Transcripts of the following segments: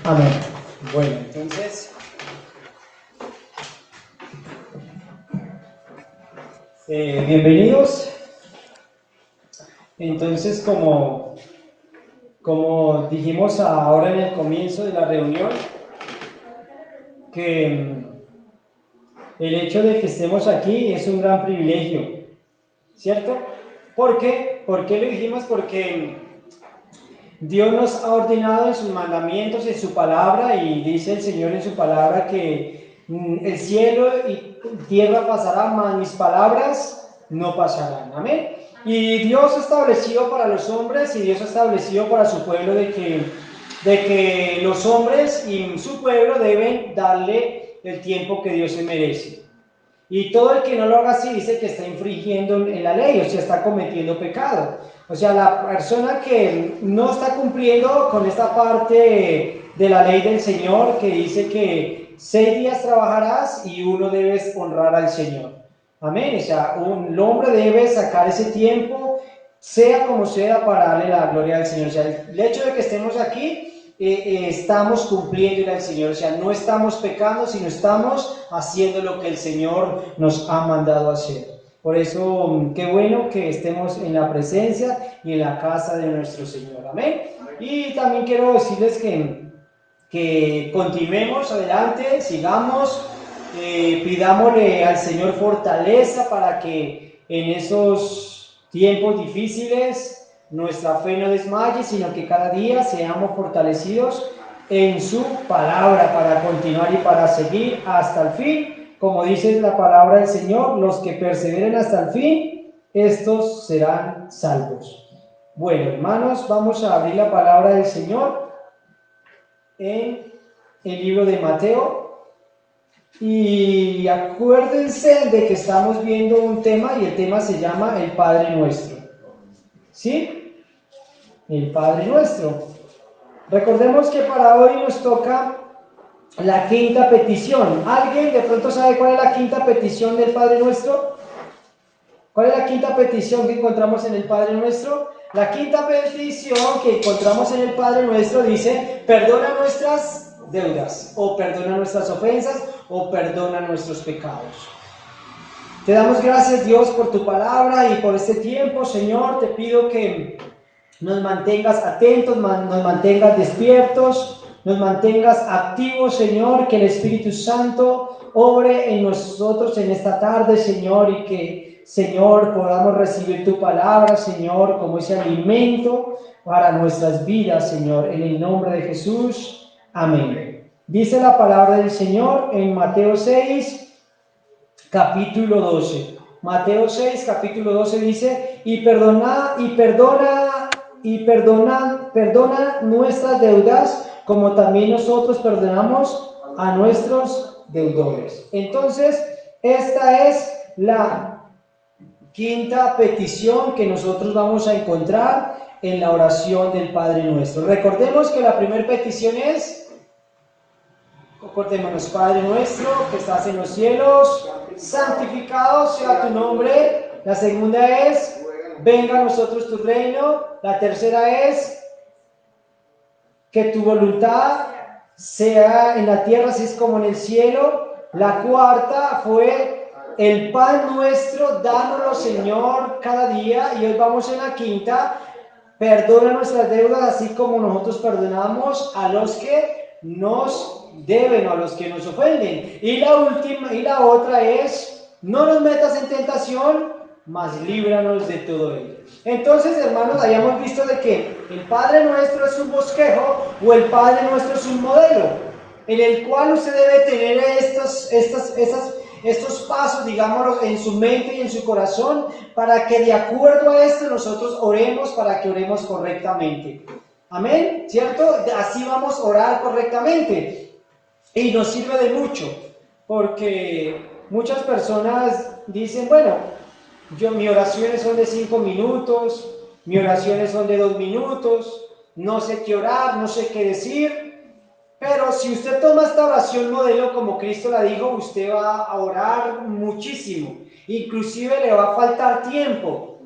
Amén. Bueno, entonces, bienvenidos. Entonces, como dijimos ahora en el comienzo de la reunión, que el hecho de que estemos aquí es un gran privilegio, ¿cierto? ¿Por qué? ¿Por qué lo dijimos? Porque Dios nos ha ordenado en sus mandamientos, en su palabra, y dice el Señor en su palabra que el cielo y tierra pasarán, mas mis palabras no pasarán. Amén. Y Dios ha establecido para los hombres y Dios ha establecido para su pueblo de que los hombres y su pueblo deben darle el tiempo que Dios se merece. Y todo el que no lo haga así dice que está infringiendo en la ley, o sea, está cometiendo pecado. O sea, la persona que no está cumpliendo con esta parte de la ley del Señor, que dice que 6 días trabajarás y uno debes honrar al Señor. Amén. O sea, el hombre debe sacar ese tiempo, sea como sea, para darle la gloria al Señor. O sea, el hecho de que estemos aquí, estamos cumpliendo al Señor, o sea, no estamos pecando, sino estamos haciendo lo que el Señor nos ha mandado hacer. Por eso, qué bueno que estemos en la presencia y en la casa de nuestro Señor. Amén. Y también quiero decirles que continuemos adelante, sigamos, pidámosle al Señor fortaleza para que en esos tiempos difíciles nuestra fe no desmaye, sino que cada día seamos fortalecidos en su palabra para continuar y para seguir hasta el fin. Como dice la palabra del Señor, los que perseveren hasta el fin, estos serán salvos. Bueno, hermanos, vamos a abrir la palabra del Señor en el libro de Mateo. Y acuérdense de que estamos viendo un tema y el tema se llama el Padre Nuestro. ¿Sí? El Padre Nuestro. Recordemos que para hoy nos toca la quinta petición. ¿Alguien de pronto sabe cuál es la quinta petición del Padre Nuestro? ¿Cuál es la quinta petición que encontramos en el Padre Nuestro? La quinta petición que encontramos en el Padre Nuestro dice: perdona nuestras deudas, o perdona nuestras ofensas, o perdona nuestros pecados. Te damos gracias, Dios, por tu palabra y por este tiempo, Señor. Te pido que nos mantengas atentos, nos mantengas despiertos, nos mantengas activos, Señor, que el Espíritu Santo obre en nosotros en esta tarde, Señor, y que, Señor, podamos recibir tu palabra, Señor, como ese alimento para nuestras vidas, Señor, en el nombre de Jesús. Amén. Dice la palabra del Señor en Mateo 6, capítulo 12. Mateo 6, capítulo 12 dice: y perdona nuestras deudas, como también nosotros perdonamos a nuestros deudores. Entonces, esta es la quinta petición que nosotros vamos a encontrar en la oración del Padre Nuestro. Recordemos que la primera petición es: acordémonos, Padre nuestro que estás en los cielos, santificado sea tu nombre. La segunda es: venga a nosotros tu reino. La tercera es: que tu voluntad sea en la tierra así es como en el cielo. La cuarta fue: el pan nuestro, dánoslo, Señor, cada día. Y hoy vamos en la quinta: perdona nuestras deudas así como nosotros perdonamos a los que nos deben o a los que nos ofenden. Y la última y la otra es: no nos metas en tentación, mas líbranos de todo ello. Entonces, hermanos, habíamos visto de que el Padre Nuestro es un bosquejo, o el Padre Nuestro es un modelo en el cual usted debe tener estos pasos, digámoslo, en su mente y en su corazón, para que de acuerdo a esto nosotros oremos, para que oremos correctamente. Amén, ¿cierto? Así vamos a orar correctamente. Y nos sirve de mucho, porque muchas personas dicen: bueno, mis oraciones son de 5 minutos, mis oraciones son de 2 minutos, no sé qué orar, no sé qué decir. Pero si usted toma esta oración modelo como Cristo la dijo, usted va a orar muchísimo. Inclusive le va a faltar tiempo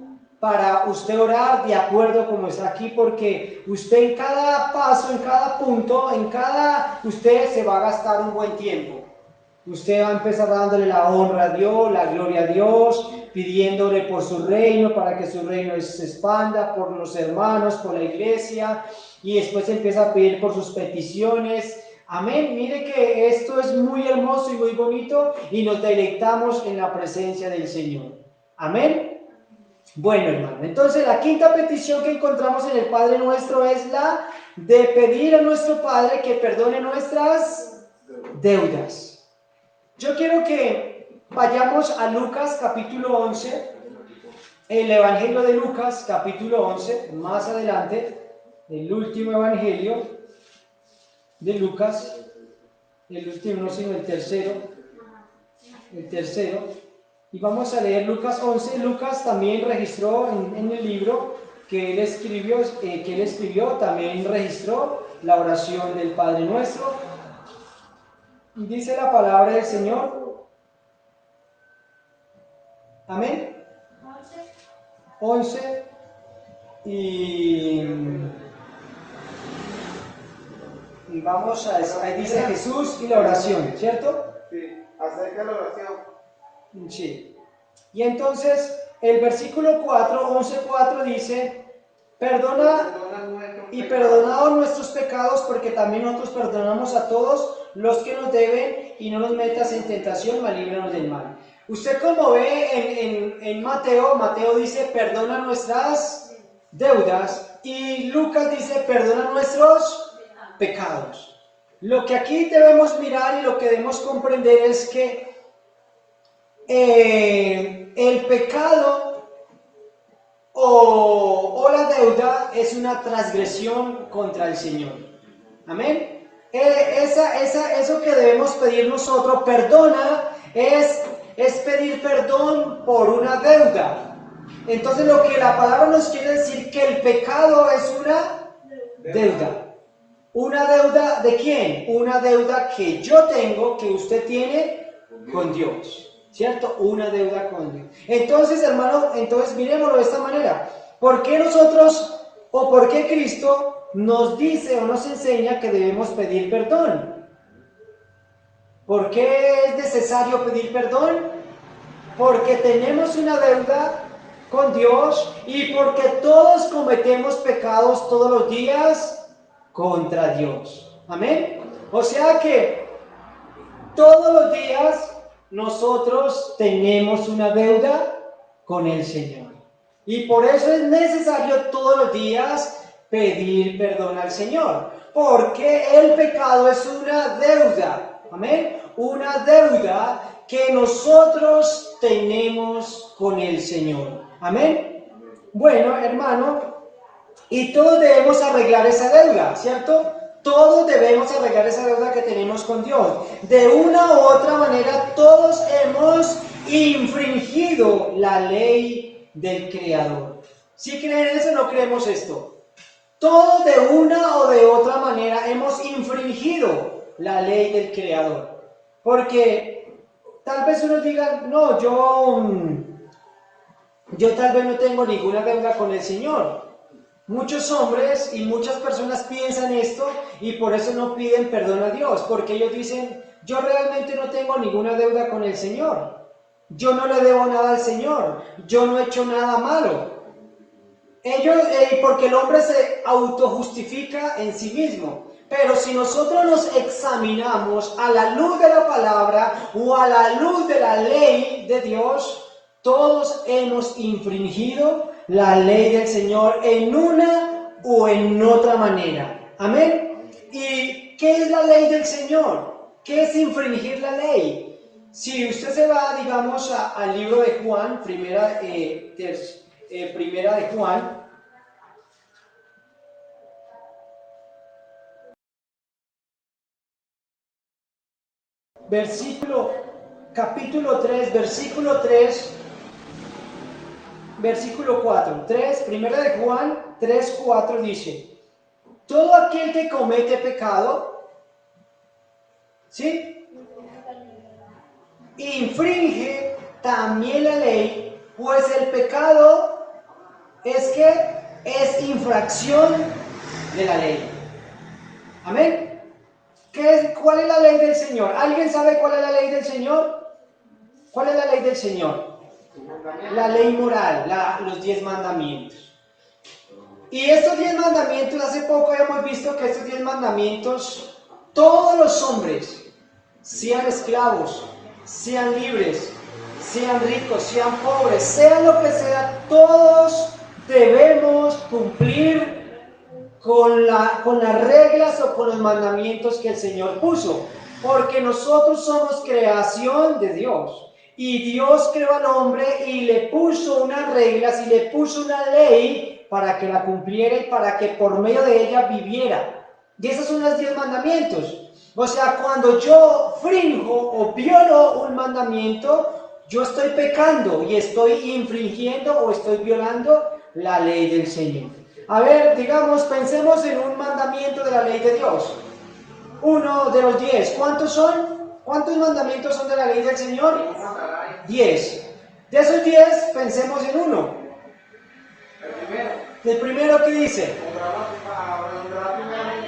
para usted orar de acuerdo como está aquí, porque usted en cada paso, en cada punto, usted se va a gastar un buen tiempo. Usted va a empezar dándole la honra a Dios, la gloria a Dios, pidiéndole por su reino, para que su reino se expanda, por los hermanos, por la iglesia, y después empieza a pedir por sus peticiones. Amén. Mire que esto es muy hermoso y muy bonito, y nos deleitamos en la presencia del Señor. Amén. Bueno, hermano, entonces la quinta petición que encontramos en el Padre Nuestro es la de pedir a nuestro Padre que perdone nuestras deudas. Yo quiero que vayamos a Lucas capítulo 11, el Evangelio de Lucas capítulo 11, más adelante, el último Evangelio de Lucas, el último no sino el tercero, y vamos a leer Lucas 11. Lucas también registró en el libro que él escribió, también registró la oración del Padre Nuestro. Y dice la palabra del Señor. Amén. 11. Y vamos a eso. Ahí dice Jesús y la oración, ¿cierto? Sí, acerca de la oración. Sí. Y entonces el versículo 4, 11:4 dice: perdonados nuestros pecados, porque también nosotros perdonamos a todos los que nos deben, y no nos metas en tentación, mas líbranos del mal. Usted, como ve en Mateo dice perdona nuestras deudas, y Lucas dice perdona nuestros pecados. Lo que aquí debemos mirar y lo que debemos comprender es que el pecado o la deuda es una transgresión contra el Señor. Amén. Eso que debemos pedir nosotros, perdona, es pedir perdón por una deuda. Entonces lo que la palabra nos quiere decir, que el pecado es una deuda. ¿Una deuda de quién? Una deuda que yo tengo, que usted tiene con Dios. ¿Cierto? Una deuda con Dios. Entonces, hermano, miremoslo de esta manera. ¿Por qué nosotros, o por qué Cristo nos dice o nos enseña que debemos pedir perdón? ¿Por qué es necesario pedir perdón? Porque tenemos una deuda con Dios, y porque todos cometemos pecados todos los días contra Dios. Amén. O sea que todos los días nosotros tenemos una deuda con el Señor, y por eso es necesario todos los días pedir perdón al Señor, porque el pecado es una deuda. Amén. Una deuda que nosotros tenemos con el Señor. Amén. Bueno, hermano, y todos debemos arreglar esa deuda, ¿cierto? Todos debemos arreglar esa deuda que tenemos con Dios. De una u otra manera, todos hemos infringido la ley del Creador. ¿Sí creen eso o no creemos esto? Todos de una o de otra manera hemos infringido la ley del Creador. Porque tal vez uno diga, no, yo tal vez no tengo ninguna deuda con el Señor. Muchos hombres y muchas personas piensan esto, y por eso no piden perdón a Dios, porque ellos dicen, yo realmente no tengo ninguna deuda con el Señor, yo no le debo nada al Señor, yo no he hecho nada malo. Porque el hombre se autojustifica en sí mismo. Pero si nosotros nos examinamos a la luz de la palabra o a la luz de la ley de Dios, todos hemos infringido la ley del Señor en una o en otra manera. Amén. ¿Y qué es la ley del Señor? ¿Qué es infringir la ley? Si usted se va, digamos, al libro de Juan, primera de Juan, capítulo 3, versículo 3, versículo 4, primera de Juan 3, 4 dice: todo aquel que comete pecado, ¿sí?, infringe también la ley, pues el pecado es que es infracción de la ley. Amén. ¿Cuál es la ley del Señor? ¿Alguien sabe cuál es la ley del Señor? ¿Cuál es la ley del Señor? La ley moral, los 10 mandamientos. Y estos 10 mandamientos, hace poco hemos visto que estos 10 mandamientos, todos los hombres, sean esclavos, sean libres, sean ricos, sean pobres, sea lo que sea, todos debemos cumplir con las reglas o con los mandamientos que el Señor puso, porque nosotros somos creación de Dios. Y Dios creó al hombre y le puso unas reglas y le puso una ley para que la cumpliera y para que por medio de ella viviera. Y esos son los 10 mandamientos. O sea, cuando yo frinjo o violo un mandamiento, yo estoy pecando y estoy infringiendo o estoy violando la ley del Señor. A ver, digamos, pensemos en un mandamiento de la ley de Dios. Uno de los 10. ¿Cuántos son? ¿Cuántos mandamientos son de la ley del Señor? 10. De esos 10, pensemos en uno. El primero que dice: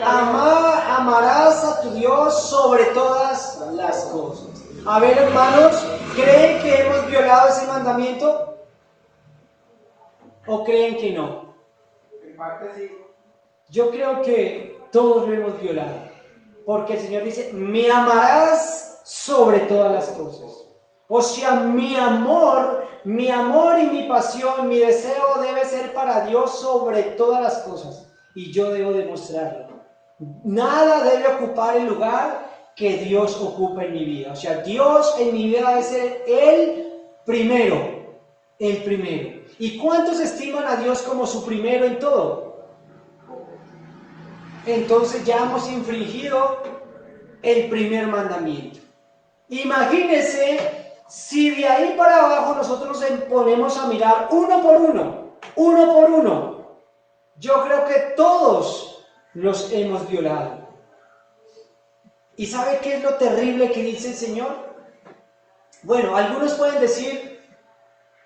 amarás a tu Dios sobre todas las cosas. A ver, hermanos, ¿creen que hemos violado ese mandamiento? ¿O creen que no? En parte sí. Yo creo que todos lo hemos violado. Porque el Señor dice: me amarás sobre todas las cosas. O sea, mi amor y mi pasión, mi deseo debe ser para Dios sobre todas las cosas. Y yo debo demostrarlo. Nada debe ocupar el lugar que Dios ocupa en mi vida. O sea, Dios en mi vida debe ser el primero. El primero. ¿Y cuántos estiman a Dios como su primero en todo? Entonces ya hemos infringido el primer mandamiento. Imagínense si de ahí para abajo nosotros nos ponemos a mirar uno por uno. Yo creo que todos los hemos violado. ¿Y sabe qué es lo terrible que dice el Señor? Bueno, algunos pueden decir,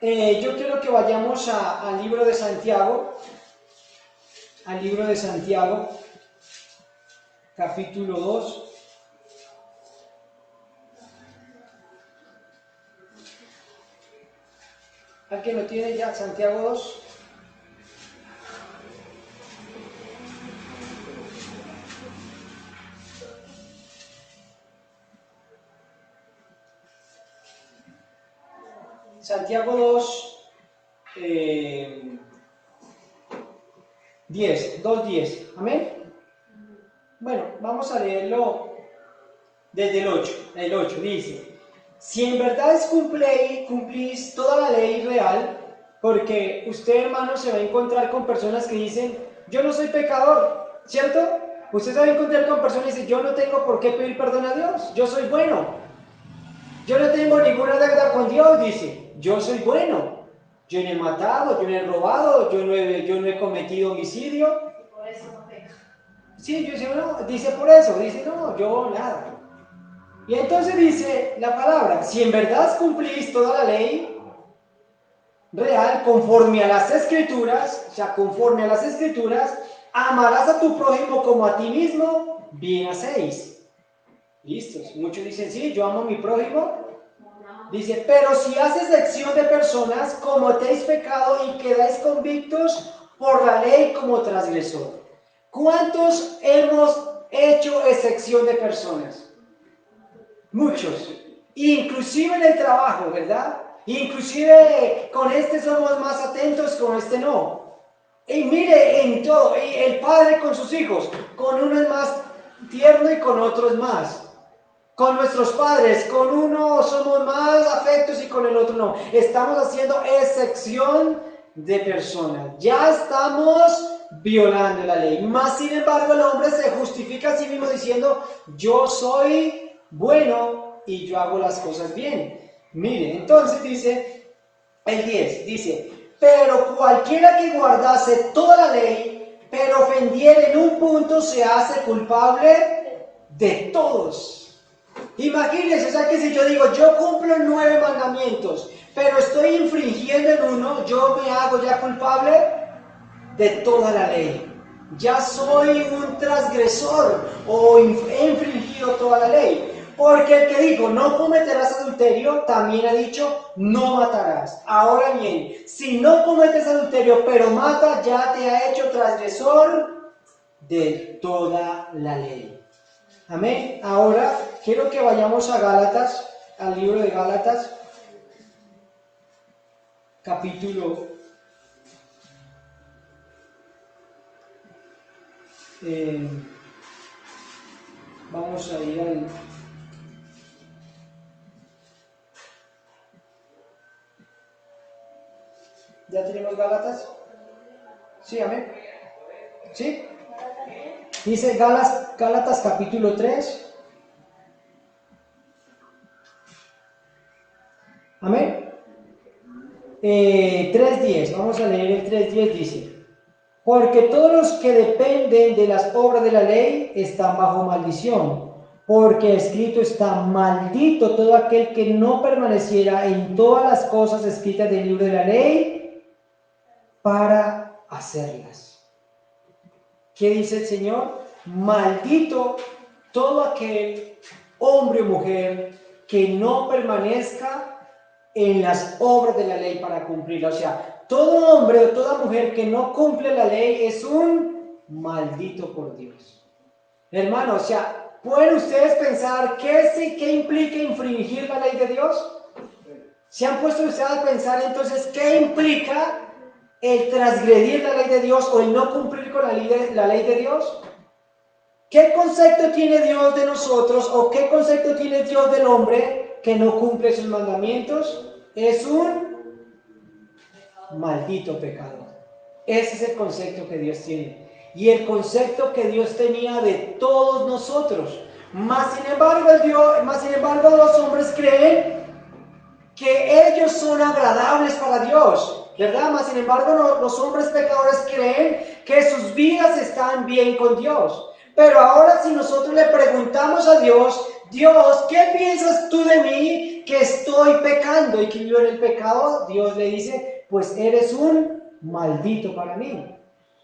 yo quiero que vayamos al libro de Santiago, capítulo 2. ¿Alguien lo tiene ya? Santiago 2. Santiago 2, 2:10. ¿Amén? Bueno, vamos a leerlo desde el 8. El 8 dice: si en verdad cumplís toda la ley real, porque usted, hermano, se va a encontrar con personas que dicen: yo no soy pecador, ¿cierto? Usted se va a encontrar con personas que dicen: yo no tengo por qué pedir perdón a Dios, yo soy bueno. Yo no tengo ninguna deuda con Dios, dice. Yo soy bueno. Yo no he matado, yo no he robado, yo no he cometido homicidio. Por eso no peca. Sí, yo dice, no, dice por eso, dice, no, yo nada. Y entonces dice la palabra: si en verdad cumplís toda la ley real conforme a las Escrituras, o sea, conforme a las Escrituras, amarás a tu prójimo como a ti mismo, bien hacéis. Listos. Muchos dicen: sí, yo amo a mi prójimo. Dice: pero si haces excepción de personas, cometéis pecado y quedáis convictos por la ley como transgresor. ¿Cuántos hemos hecho excepción de personas? Muchos. Inclusive en el trabajo, ¿verdad? Inclusive con este somos más atentos, con este no. Y mire, en todo, y el padre con sus hijos, con uno es más tierno y con otro es más. Con nuestros padres, con uno somos más afectos y con el otro no. Estamos haciendo excepción de personas. Ya estamos violando la ley. Más sin embargo, el hombre se justifica a sí mismo diciendo: yo soy bueno y yo hago las cosas bien. Mire, entonces dice el 10, dice: pero cualquiera que guardase toda la ley, pero ofendiere en un punto, se hace culpable de todos. Imagínense, o sea que si yo digo: yo cumplo 9 mandamientos, pero estoy infringiendo en uno, yo me hago ya culpable de toda la ley. Ya soy un transgresor o he infringido toda la ley. Porque el que dijo, no cometerás adulterio, también ha dicho, no matarás. Ahora bien, si no cometes adulterio, pero mata, ya te ha hecho transgresor de toda la ley. Amén. Ahora quiero que vayamos a Gálatas, al libro de Gálatas, capítulo vamos a ir al ¿ya tenemos Gálatas? Sí, amén. ¿Sí? Dice Gálatas capítulo 3. Amén. 3:10, vamos a leer el 3:10, dice: porque todos los que dependen de las obras de la ley están bajo maldición, porque escrito está: maldito todo aquel que no permaneciera en todas las cosas escritas del libro de la ley para hacerlas. ¿Qué dice el Señor? Maldito todo aquel hombre o mujer que no permanezca en las obras de la ley para cumplirla. O sea, todo hombre o toda mujer que no cumple la ley es un maldito por Dios. Hermano, o sea, ¿pueden ustedes pensar qué implica infringir la ley de Dios? ¿Se han puesto ustedes a pensar entonces qué implica el transgredir la ley de Dios o el no cumplir con la ley de Dios? ¿Qué concepto tiene Dios de nosotros o qué concepto tiene Dios del hombre que no cumple sus mandamientos? Es un maldito pecador. Ese es el concepto que Dios tiene. Y el concepto que Dios tenía de todos nosotros. Más sin embargo, los hombres creen que ellos son agradables para Dios, ¿verdad? Más sin embargo, los hombres pecadores creen que sus vidas están bien con Dios. Pero ahora si nosotros le preguntamos a Dios, Dios, ¿qué piensas tú de mí que estoy pecando y que vivo en el pecado? Dios le dice, pues eres un maldito para mí,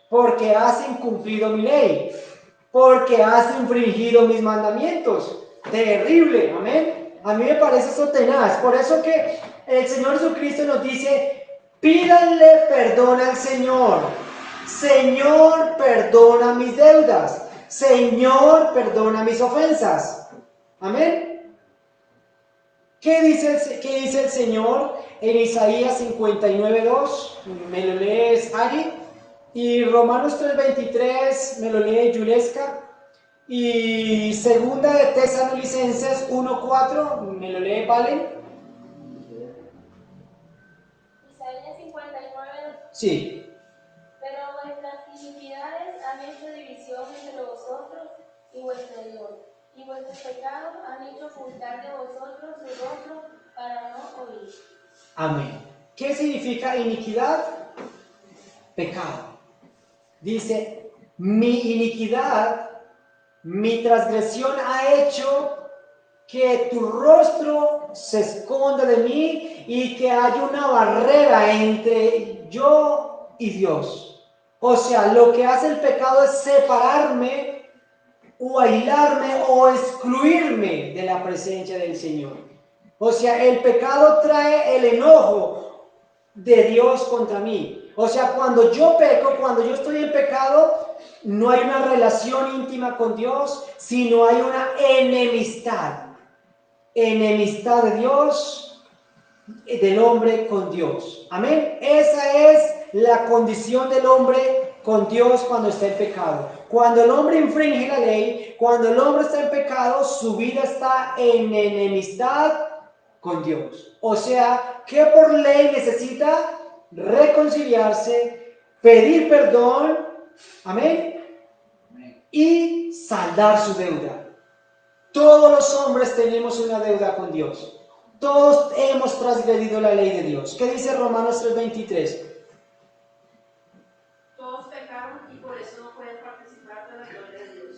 porque has incumplido mi ley, porque has infringido mis mandamientos. Terrible, amén. A mí me parece eso tenaz. Por eso que el Señor Jesucristo nos dice, pídanle perdón al Señor. Señor, perdona mis deudas. Señor, perdona mis ofensas. Amén. ¿Qué dice el Señor en Isaías 59:2? ¿Me lo lees, Ari? Y Romanos 3:23, ¿me lo lee Yuleska? Y segunda de Tesalonicenses 1:4, ¿me lo lee Valen? Isaías 59. Sí. Pero vuestras iniquidades han hecho división entre vosotros y vuestro Dios, y vuestros pecados han hecho ocultar de vosotros su rostro para no oír. Amén. ¿Qué significa iniquidad? Pecado. Dice, mi iniquidad, mi transgresión ha hecho que tu rostro se esconda de mí y que haya una barrera entre yo y Dios. O sea, lo que hace el pecado es separarme o aislarme o excluirme de la presencia del Señor. O sea, el pecado trae el enojo de Dios contra mí. O sea, cuando yo peco, cuando yo estoy en pecado, no hay una relación íntima con Dios, sino hay una enemistad. Enemistad de Dios, del hombre con Dios. Amén. Esa es la condición del hombre con Dios cuando está en pecado. Cuando el hombre infringe la ley, cuando el hombre está en pecado, su vida está en enemistad con Dios. O sea, que por ley necesita reconciliarse, pedir perdón, amén, y saldar su deuda. Todos los hombres tenemos una deuda con Dios. Todos hemos transgredido la ley de Dios. ¿Qué dice Romanos 3:23? Todos pecaron y por eso no pueden participar de la gloria de Dios.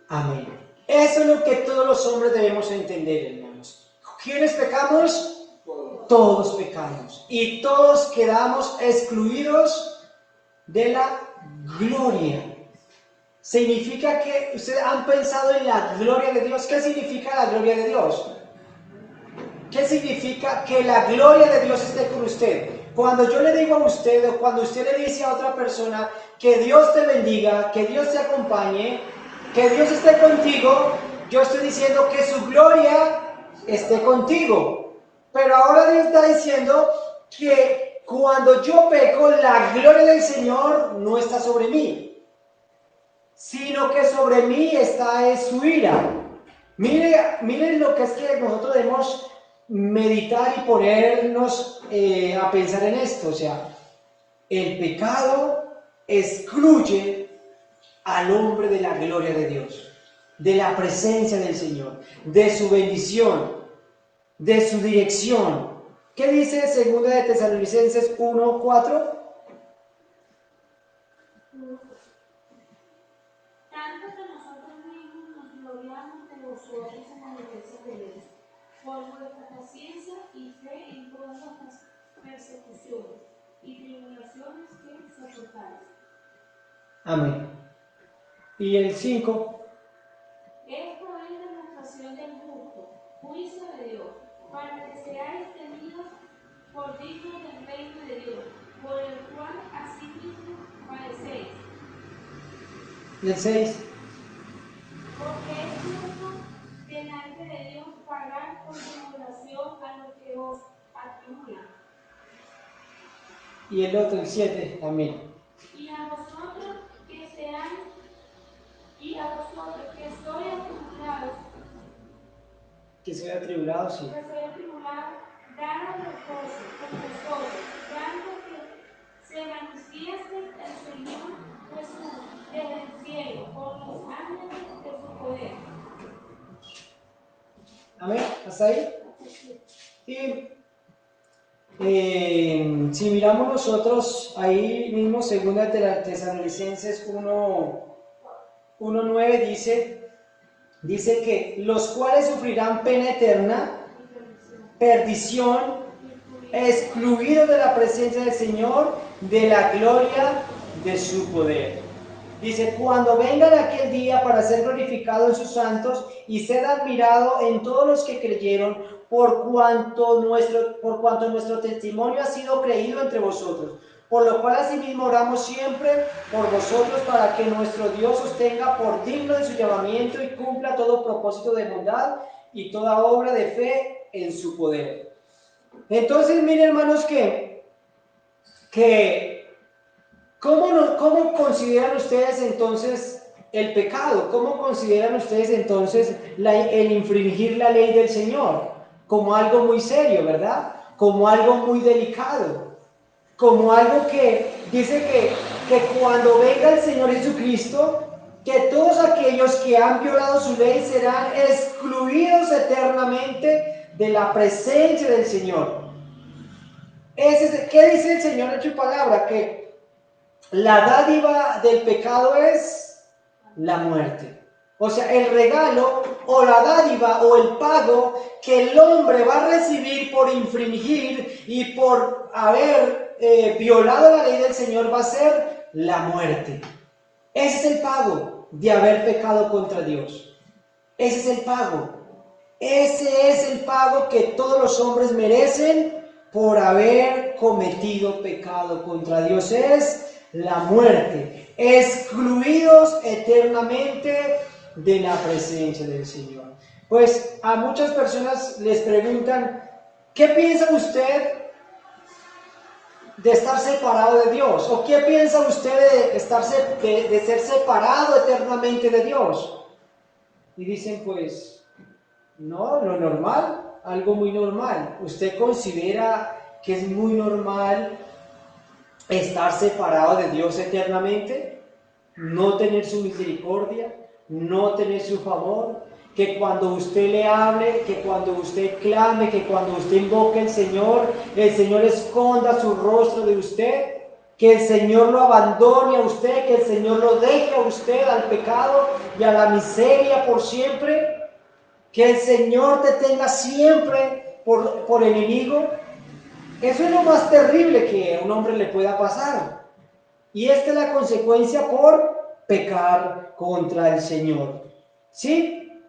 Amén. Eso es lo que todos los hombres debemos entender, hermanos. ¿Quiénes pecamos? todos pecamos y todos quedamos excluidos de la gloria. Significa que ustedes han pensado en la gloria de Dios. ¿Qué significa la gloria de Dios? ¿Qué significa que la gloria de Dios esté con usted? Cuando yo le digo a usted o cuando usted le dice a otra persona que Dios te bendiga, que Dios te acompañe, que Dios esté contigo, yo estoy diciendo que su gloria esté contigo. Pero ahora Dios está diciendo que cuando yo peco, la gloria del Señor no está sobre mí, sino que sobre mí está su ira. Miren lo que es que nosotros debemos meditar y ponernos a pensar en esto. O sea, el pecado excluye al hombre de la gloria de Dios, de la presencia del Señor, de su bendición, de su dirección. ¿Qué dice 2 de Tesalonicenses 1:4? Tanto que nosotros mismos nos gloriamos de vosotros en la iglesia de Dios, por vuestra paciencia y fe en todas las persecuciones y tribulaciones que soportáis. Amén. Y el 5. Esto es demostración del justo, juicio de Dios, para que seáis tenidos por dignos del reino de Dios, por el cual asimismo padecéis. Y el 6. Porque es justo delante de Dios pagar con tribulación a los que os atribulan. Y el otro, el 7, también. Y a vosotros que sois atribulados, Que soy atribulado, sí. daros reposo con vosotros, dando que se manifieste el Señor Jesús desde el cielo por los ángeles de su poder. Amén. ¿Hasta ahí? Y si miramos nosotros ahí mismo, 2 de Tesalonicenses 1:9 dice que los cuales sufrirán pena eterna, perdición, excluidos de la presencia del Señor, de la gloria de su poder. Dice, cuando venga aquel día para ser glorificado en sus santos y ser admirado en todos los que creyeron, por cuanto nuestro testimonio ha sido creído entre vosotros. Por lo cual asimismo oramos siempre por vosotros para que nuestro Dios os tenga por digno de su llamamiento y cumpla todo propósito de bondad y toda obra de fe en su poder. Entonces, miren, hermanos, ¿cómo consideran ustedes entonces el pecado? ¿Cómo consideran ustedes entonces el infringir la ley del Señor? Como algo muy serio, ¿verdad? Como algo muy delicado. Como algo que dice que cuando venga el Señor Jesucristo, que todos aquellos que han violado su ley serán excluidos eternamente de la presencia del Señor. ¿Qué dice el Señor en su palabra? Que la dádiva del pecado es la muerte. O sea, el regalo o la dádiva o el pago que el hombre va a recibir por infringir y por haber violado la ley del Señor va a ser la muerte. Ese es el pago de haber pecado contra Dios. Ese es el pago. Ese es el pago que todos los hombres merecen por haber cometido pecado contra Dios. Es la muerte. Excluidos eternamente de la presencia del Señor. Pues a muchas personas les preguntan, ¿qué piensa usted de estar separado de Dios? ¿O qué piensa usted de ser separado eternamente de Dios? Y dicen, pues, no, lo normal, algo muy normal. ¿Usted considera que es muy normal estar separado de Dios eternamente? No tener su misericordia, no tener su favor, que cuando usted le hable, que cuando usted clame, que cuando usted invoque al Señor, el Señor esconda su rostro de usted, que el Señor lo abandone a usted, que el Señor lo deje a usted al pecado y a la miseria por siempre, que el Señor te tenga siempre por enemigo. Eso es lo más terrible que a un hombre le pueda pasar. Y esta es la consecuencia por pecar contra el Señor. ¿Sí?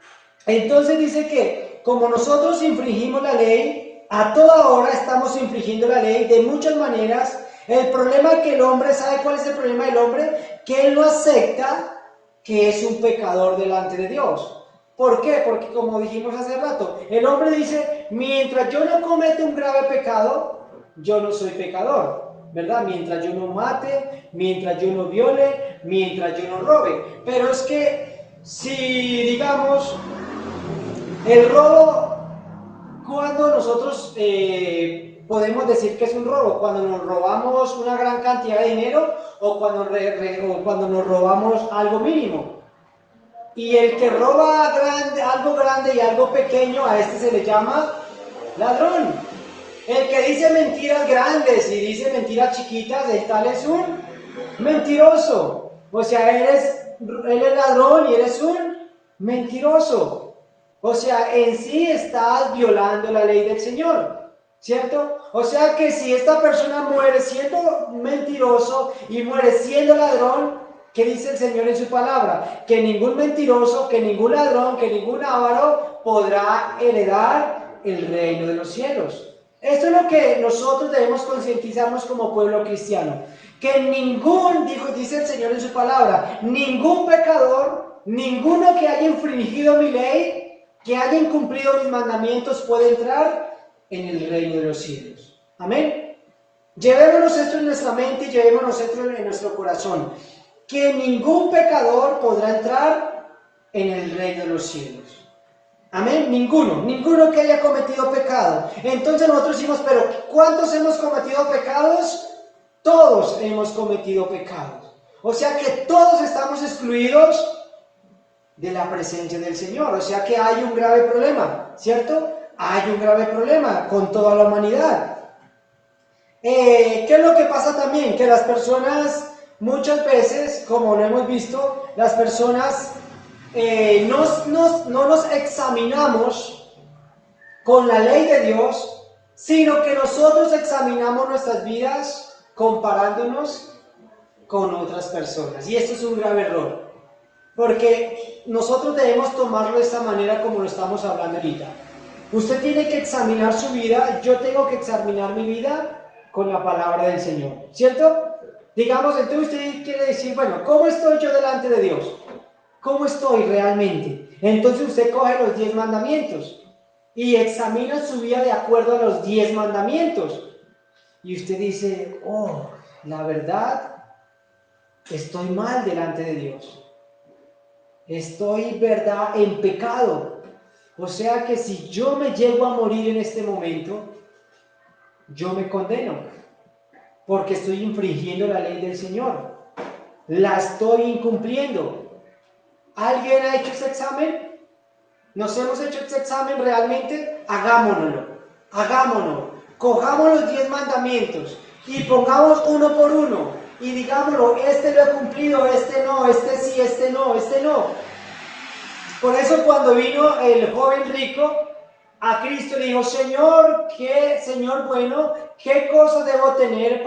Entonces dice que como nosotros infringimos la ley, a toda hora estamos infringiendo la ley de muchas maneras. El problema es que el hombre, ¿sabe cuál es el problema del hombre? Que él no acepta que es un pecador delante de Dios. ¿Por qué? Porque como dijimos hace rato, el hombre dice, mientras yo no cometa un grave pecado, yo no soy pecador, ¿verdad? Mientras yo no mate, mientras yo no viole, mientras yo no robe. Pero es que si, digamos, el robo, cuando nosotros podemos decir que es un robo, cuando nos robamos una gran cantidad de dinero o cuando nos robamos algo mínimo. Y el que roba algo grande y algo pequeño, a este se le llama ladrón. El que dice mentiras grandes y dice mentiras chiquitas, el tal es un mentiroso. O sea, él es ladrón y eres un mentiroso. O sea, en sí estás violando la ley del Señor, ¿cierto? O sea que si esta persona muere siendo mentiroso y muere siendo ladrón, ¿qué dice el Señor en su palabra? Que ningún mentiroso, que ningún ladrón, que ningún avaro podrá heredar el reino de los cielos. Esto es lo que nosotros debemos concientizarnos como pueblo cristiano. Que dice el Señor en su palabra, ningún pecador, ninguno que haya infringido mi ley, que haya incumplido mis mandamientos, puede entrar en el reino de los cielos. Amén. Llevémonos esto en nuestra mente y llevémonos esto en nuestro corazón. Que ningún pecador podrá entrar en el reino de los cielos. Amén, ninguno que haya cometido pecado. Entonces nosotros decimos, pero ¿cuántos hemos cometido pecados? Todos hemos cometido pecados. O sea que todos estamos excluidos de la presencia del Señor. O sea que hay un grave problema, ¿cierto? Hay un grave problema con toda la humanidad. ¿Qué es lo que pasa también? Que las personas, muchas veces, como lo hemos visto, las personas no nos examinamos con la ley de Dios, sino que nosotros examinamos nuestras vidas comparándonos con otras personas. Y esto es un grave error, porque nosotros debemos tomarlo de esta manera como lo estamos hablando ahorita. Usted tiene que examinar su vida, yo tengo que examinar mi vida con la palabra del Señor, ¿cierto? Digamos, entonces usted quiere decir, bueno, ¿cómo estoy yo delante de Dios? ¿Cómo estoy realmente? Entonces usted coge los 10 mandamientos y examina su vida de acuerdo a los 10 mandamientos. Y usted dice, oh, la verdad, estoy mal delante de Dios. Estoy, verdad, en pecado. O sea que si yo me llego a morir en este momento, yo me condeno, porque estoy infringiendo la ley del Señor. La estoy incumpliendo. ¿Alguien ha hecho ese examen? ¿Nos hemos hecho ese examen realmente? Hagámonoslo. Cojamos los 10 mandamientos y pongamos uno por uno y digámoslo, este lo he cumplido, este no, este sí, este no, este no. Por eso cuando vino el joven rico a Cristo le dijo, Señor, Señor bueno, ¿qué cosas debo tener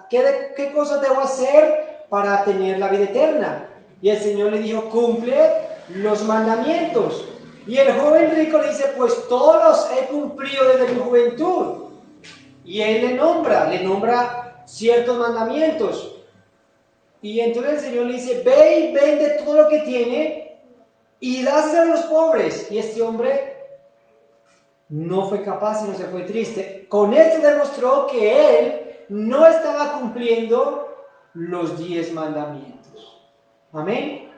qué cosas debo hacer para tener la vida eterna? Y el Señor le dijo, cumple los mandamientos. Y el joven rico le dice, pues todos los he cumplido desde mi juventud. Y él le nombra ciertos mandamientos. Y entonces el Señor le dice, ve y vende todo lo que tiene y dáselo a los pobres. Y este hombre no fue capaz, sino se fue triste. Con esto demostró que él no estaba cumpliendo los 10 mandamientos. Amén.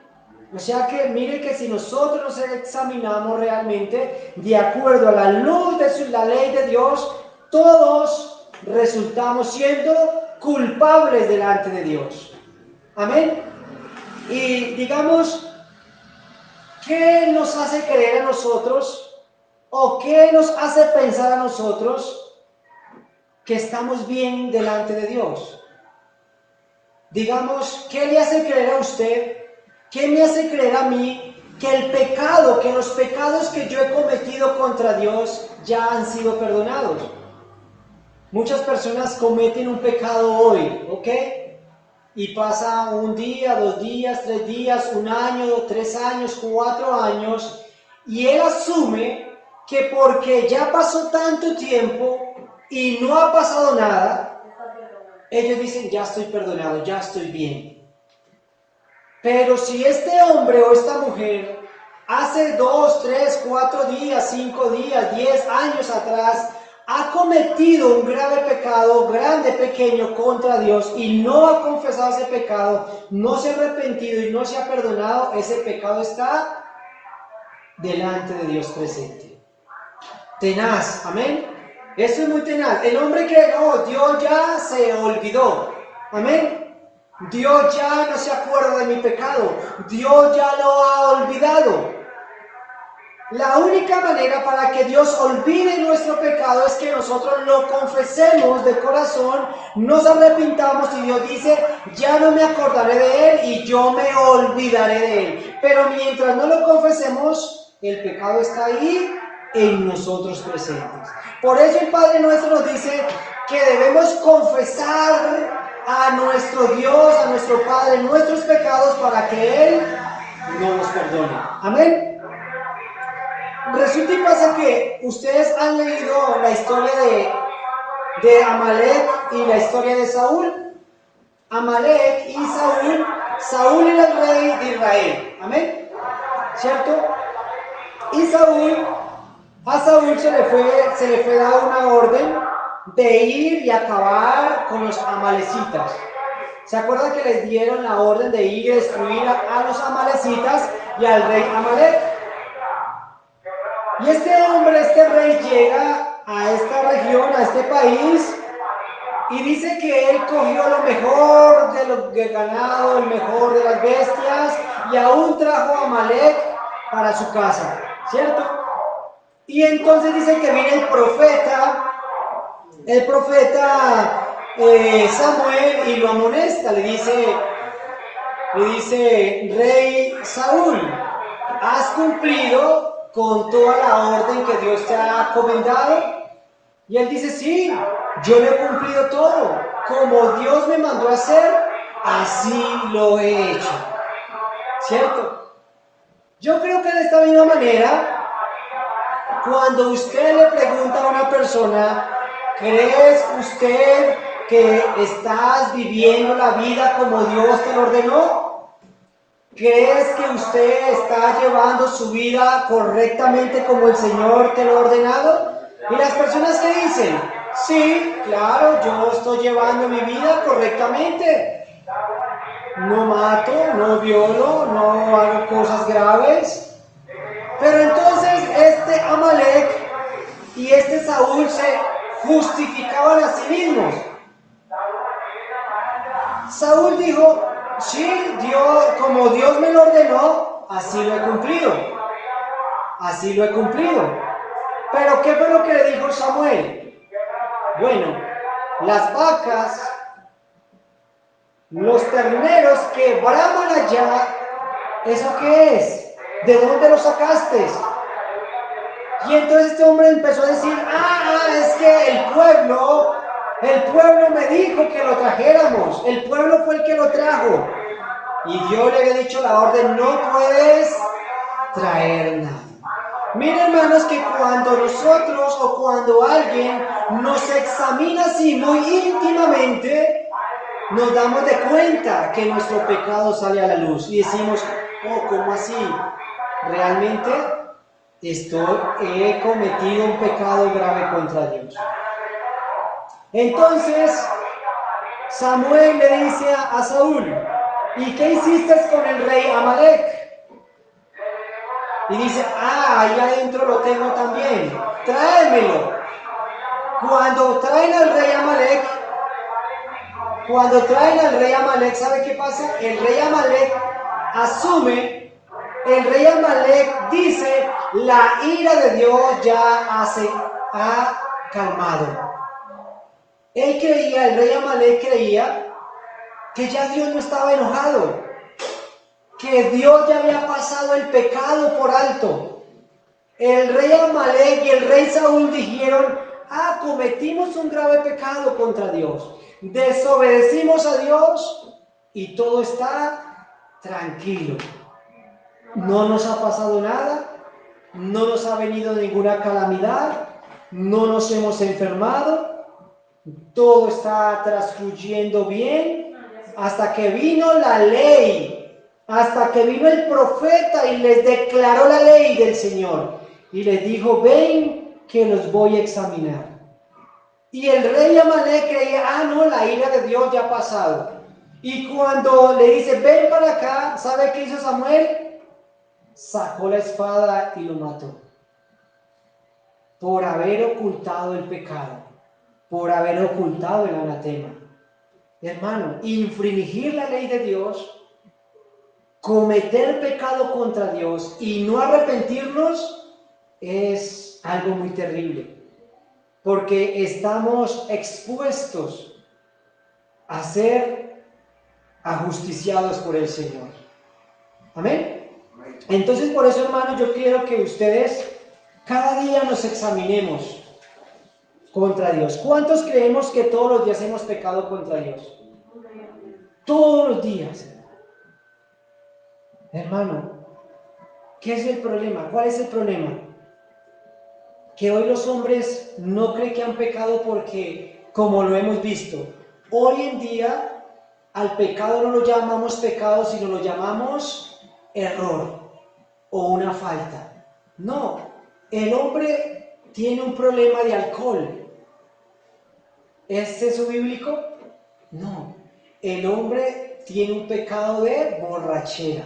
O sea que mire que si nosotros nos examinamos realmente de acuerdo a la luz de la ley de Dios, todos resultamos siendo culpables delante de Dios. Amén. Y digamos, ¿qué nos hace creer a nosotros o qué nos hace pensar a nosotros que estamos bien delante de Dios? Digamos, ¿qué le hace creer a usted? ¿Qué me hace creer a mí que los pecados que yo he cometido contra Dios ya han sido perdonados? Muchas personas cometen un pecado hoy, ¿ok? Y pasa un día, 2 días, 3 días, 1 año, 3 años, 4 años, y él asume que porque ya pasó tanto tiempo y no ha pasado nada, ellos dicen, ya estoy perdonado, ya estoy bien. Pero si este hombre o esta mujer hace 2, 3, 4 días, 5 días, 10 años atrás, ha cometido un grave pecado, grande, pequeño, contra Dios y no ha confesado ese pecado, no se ha arrepentido y no se ha perdonado, ese pecado está delante de Dios presente. Tenaz, amén. Esto es muy tenaz. El hombre que no, Dios ya se olvidó, amén. Dios ya no se acuerda de mi pecado, Dios ya lo ha olvidado. La única manera para que Dios olvide nuestro pecado es que nosotros lo confesemos de corazón, nos arrepintamos y Dios dice, ya no me acordaré de él y yo me olvidaré de él. Pero mientras no lo confesemos, el pecado está ahí en nosotros presentes. Por eso el Padre Nuestro nos dice que debemos confesar a nuestro Dios, a nuestro Padre, nuestros pecados para que Él no nos perdone. Amén. Resulta y pasa que ustedes han leído la historia de Amalek y la historia de Saúl. Amalek y Saúl era el rey de Israel. Amén. ¿Cierto? Y a Saúl se le fue dada una orden de ir y acabar con los amalecitas. ¿Se acuerdan que les dieron la orden de ir y destruir a los amalecitas y al rey Amalek? Y este hombre, este rey, llega a esta región, a este país, y dice que él cogió lo mejor del ganado, el mejor de las bestias, y aún trajo a Amalek para su casa, ¿cierto? Y entonces dice que viene el profeta Samuel, y lo amonesta, le dice, rey Saúl, ¿has cumplido con toda la orden que Dios te ha encomendado? Y él dice, sí, yo lo he cumplido todo. Como Dios me mandó a hacer, así lo he hecho. ¿Cierto? Yo creo que de esta misma manera, cuando usted le pregunta a una persona, ¿crees usted que estás viviendo la vida como Dios te lo ordenó? ¿Crees que usted está llevando su vida correctamente como el Señor te lo ha ordenado? Y las personas que dicen, sí, claro, yo estoy llevando mi vida correctamente. No mato, no violo, no hago cosas graves. Pero entonces este Amalek y este Saúl se justificaban a sí mismos. Saúl dijo, sí, como Dios me lo ordenó, así lo he cumplido. Así lo he cumplido. Pero ¿qué fue lo que le dijo Samuel? Bueno, las vacas, los terneros que braman allá, ¿eso qué es? ¿De dónde lo sacaste? Y entonces este hombre empezó a decir, es que el pueblo me dijo que lo trajéramos, el pueblo fue el que lo trajo. Y Dios le había dicho la orden, no puedes traer nada. Miren, hermanos, que cuando nosotros o cuando alguien nos examina así muy íntimamente, nos damos de cuenta que nuestro pecado sale a la luz y decimos, ¿cómo así? Realmente he cometido un pecado grave contra Dios. Entonces Samuel le dice a Saúl, ¿y qué hiciste con el rey Amalek? Y dice, ahí adentro lo tengo también, tráemelo. Cuando traen al rey Amalek, ¿sabe qué pasa? El rey Amalek dice, la ira de Dios ya ha calmado. El rey Amalek creía que ya Dios no estaba enojado, que Dios ya había pasado el pecado por alto. El rey Amalek y el rey Saúl dijeron, cometimos un grave pecado contra Dios, desobedecimos a Dios y todo está tranquilo. No nos ha pasado nada, no nos ha venido ninguna calamidad, no nos hemos enfermado, todo está transcurriendo bien, hasta que vino la ley, hasta que vino el profeta y les declaró la ley del Señor y les dijo: ven que los voy a examinar. Y el rey Amalek creía: no, la ira de Dios ya ha pasado. Y cuando le dice: ven para acá, ¿sabe qué hizo Samuel? Sacó la espada y lo mató, por haber ocultado el pecado, por haber ocultado el anatema. Hermano, infringir la ley de Dios, cometer pecado contra Dios y no arrepentirnos es algo muy terrible, porque estamos expuestos a ser ajusticiados por el Señor. Amén. Entonces, por eso, hermanos, yo quiero que ustedes cada día nos examinemos contra Dios. ¿Cuántos creemos que todos los días hemos pecado contra Dios? Todos los días. Hermano, ¿qué es el problema? ¿Cuál es el problema? Que hoy los hombres no creen que han pecado porque, como lo hemos visto, hoy en día al pecado no lo llamamos pecado, sino lo llamamos error o una falta. No, el hombre tiene un problema de alcohol. ¿Es eso bíblico? No, el hombre tiene un pecado de borrachera.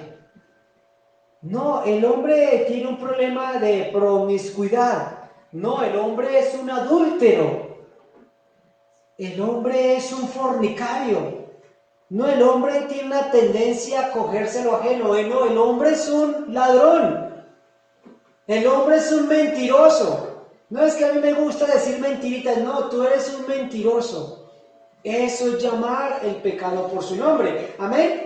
No, el hombre tiene un problema de promiscuidad. No, el hombre es un adúltero. El hombre es un fornicario. No, el hombre tiene una tendencia a cogerse lo ajeno. No, el hombre es un ladrón. El hombre es un mentiroso. No es que a mí me gusta decir mentiritas. No, tú eres un mentiroso. Eso es llamar el pecado por su nombre. Amén.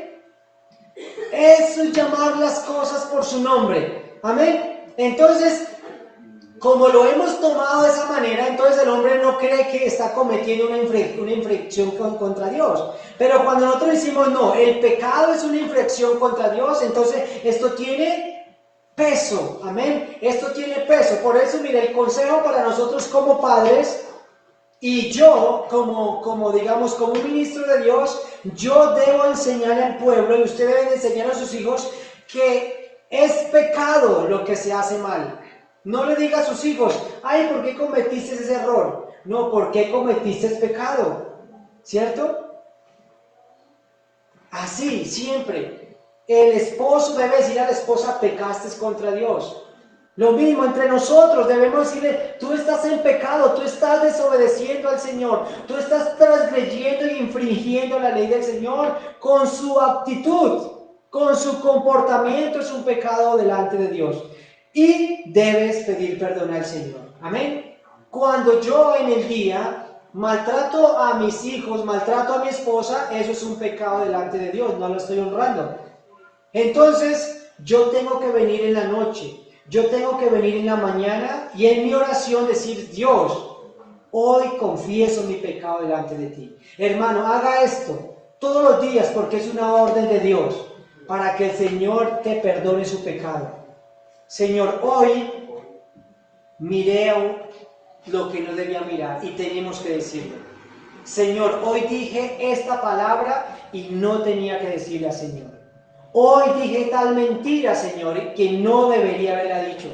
Eso es llamar las cosas por su nombre. Amén. Entonces, como lo hemos tomado de esa manera, entonces el hombre no cree que está cometiendo una infracción contra Dios. Pero cuando nosotros decimos: no, el pecado es una infracción contra Dios, entonces esto tiene peso. Amén. Esto tiene peso. Por eso, mire, el consejo para nosotros como padres, y yo como digamos, como un ministro de Dios, yo debo enseñar al pueblo, y ustedes deben enseñar a sus hijos, que es pecado lo que se hace mal. No le diga a sus hijos: ay, ¿por qué cometiste ese error? No, ¿por qué cometiste ese pecado? ¿Cierto? Así, siempre. El esposo debe decir a la esposa: pecaste contra Dios. Lo mismo entre nosotros, debemos decirle: tú estás en pecado, tú estás desobedeciendo al Señor, tú estás transgrediendo y infringiendo la ley del Señor con su actitud, con su comportamiento. Es un pecado delante de Dios. Y debes pedir perdón al Señor. Amén. Cuando yo en el día maltrato a mis hijos, maltrato a mi esposa, eso es un pecado delante de Dios, no lo estoy honrando. Entonces, yo tengo que venir en la noche, yo tengo que venir en la mañana y en mi oración decir: Dios, hoy confieso mi pecado delante de ti. Hermano, haga esto todos los días, porque es una orden de Dios para que el Señor te perdone su pecado. Señor, hoy miré lo que no debía mirar, y tenemos que decirlo. Señor, hoy dije esta palabra y no tenía que decirla, Señor. Hoy dije tal mentira, Señor, que no debería haberla dicho.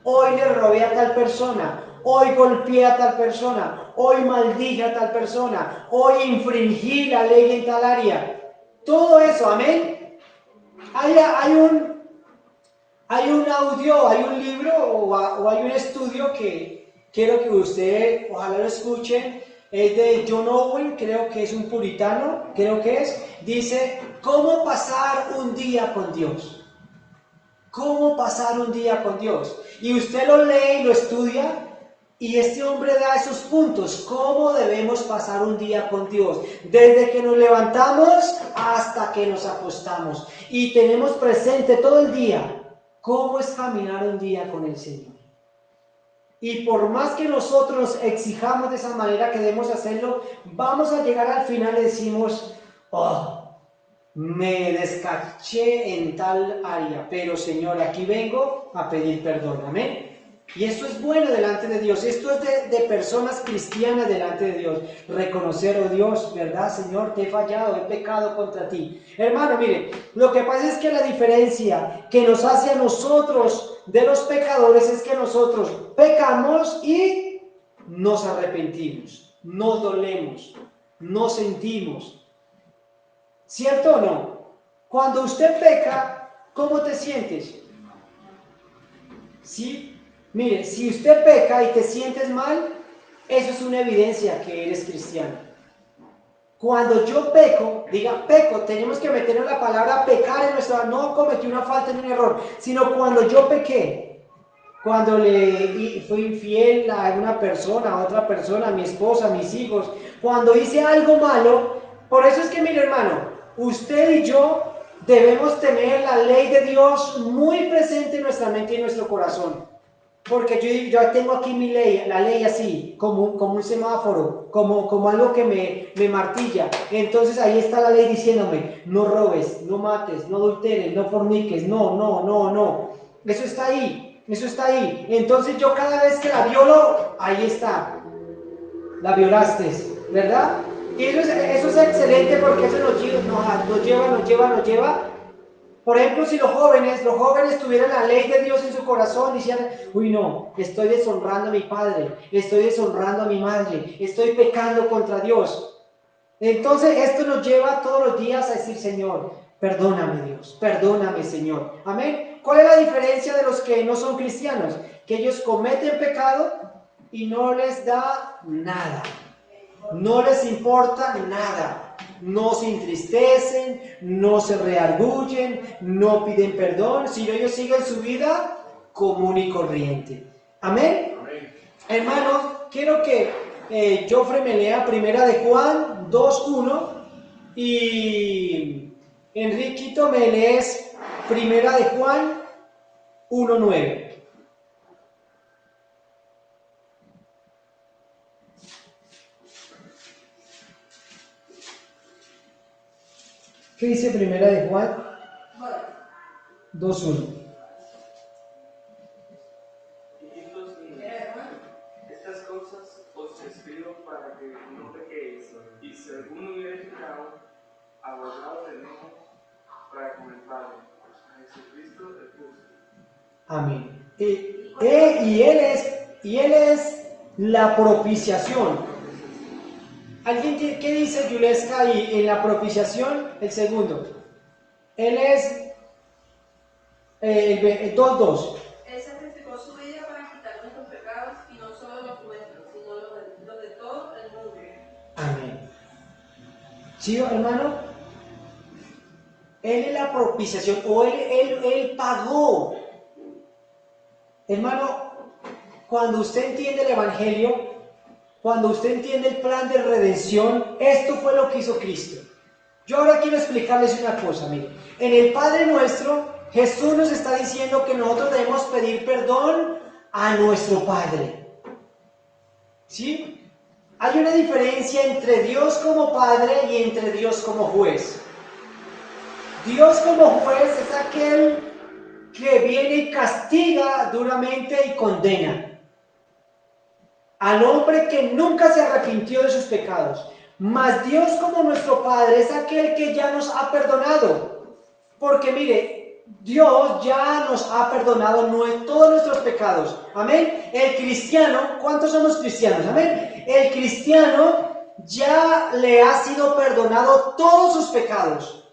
Hoy le robé a tal persona, hoy golpeé a tal persona, hoy maldije a tal persona, hoy infringí la ley en tal área. Todo eso, amén. Hay un audio, hay un libro o hay un estudio que quiero que usted, ojalá lo escuchen. Es de John Owen, creo que es un puritano, creo que es. Dice: ¿cómo pasar un día con Dios? ¿Cómo pasar un día con Dios? Y usted lo lee y lo estudia, y este hombre da esos puntos. ¿Cómo debemos pasar un día con Dios? Desde que nos levantamos hasta que nos acostamos. Y tenemos presente todo el día cómo es caminar un día con el Señor. Y por más que nosotros nos exijamos de esa manera que debemos hacerlo, vamos a llegar al final y decimos, oh, me descaché en tal área, pero Señor, aquí vengo a pedir perdón, amén. Y esto es bueno delante de Dios, esto es de personas cristianas delante de Dios, reconocer, oh Dios, ¿verdad, Señor? Te he fallado, he pecado contra ti. Hermano, mire, lo que pasa es que la diferencia que nos hace a nosotros de los pecadores es que nosotros pecamos y nos arrepentimos, nos dolemos, nos sentimos. ¿Cierto o no? Cuando usted peca, ¿cómo te sientes? ¿Sí? Mire, si usted peca y te sientes mal, eso es una evidencia que eres cristiano. Cuando yo peco, diga peco, tenemos que meter en la palabra pecar en nuestra, no cometí una falta ni un error, sino cuando yo pequé, cuando le fui infiel a una persona, a otra persona, a mi esposa, a mis hijos, cuando hice algo malo. Por eso es que, mire hermano, usted y yo debemos tener la ley de Dios muy presente en nuestra mente y en nuestro corazón. Porque yo tengo aquí mi ley, la ley así, como un semáforo, como algo que me martilla. Entonces ahí está la ley diciéndome, no robes, no mates, no adulteres, no forniques, no. Eso está ahí, eso está ahí. Entonces yo cada vez que la violo, ahí está, la violaste, ¿verdad? Y eso es excelente porque eso nos lleva. Por ejemplo, si los jóvenes tuvieran la ley de Dios en su corazón, dijeran, uy no, estoy deshonrando a mi padre, estoy deshonrando a mi madre, estoy pecando contra Dios. Entonces esto nos lleva todos los días a decir, Señor, perdóname Dios, perdóname Señor. Amén. ¿Cuál es la diferencia de los que no son cristianos? Que ellos cometen pecado y no les da nada. No les importa nada. No se entristecen, no se reargullen, no piden perdón, sino ellos siguen su vida común y corriente. ¿Amén? Amén. Hermanos, quiero que Jofre me lea Primera de Juan 2:1 y Enriquito me lees Primera de Juan 1:9. ¿Qué dice Primera de Juan 2:1? Hijitos míos, estas cosas os escribo para que no pequéis, y si alguno hubiera pecado, abogado tenemos para con el Padre, a Jesucristo el justo. Amén. Y él es la propiciación. ¿Qué dice Yuleska ahí en la propiciación? El segundo. Él es 2:2. Él sacrificó su vida para quitar nuestros pecados, y no solo los nuestros, sino los de todo el mundo. Amén. ¿Sí, hermano? Él es la propiciación, o él pagó. Hermano, cuando usted entiende el Evangelio, cuando usted entiende el plan de redención, esto fue lo que hizo Cristo. Yo ahora quiero explicarles una cosa, miren. En el Padre Nuestro, Jesús nos está diciendo que nosotros debemos pedir perdón a nuestro Padre. ¿Sí? Hay una diferencia entre Dios como Padre y entre Dios como juez. Dios como juez es aquel que viene y castiga duramente y condena al hombre que nunca se arrepintió de sus pecados. Mas Dios como nuestro Padre es aquel que ya nos ha perdonado. Porque mire, Dios ya nos ha perdonado todos nuestros pecados. Amén. El cristiano, ¿cuántos somos cristianos? Amén. El cristiano ya le ha sido perdonado todos sus pecados,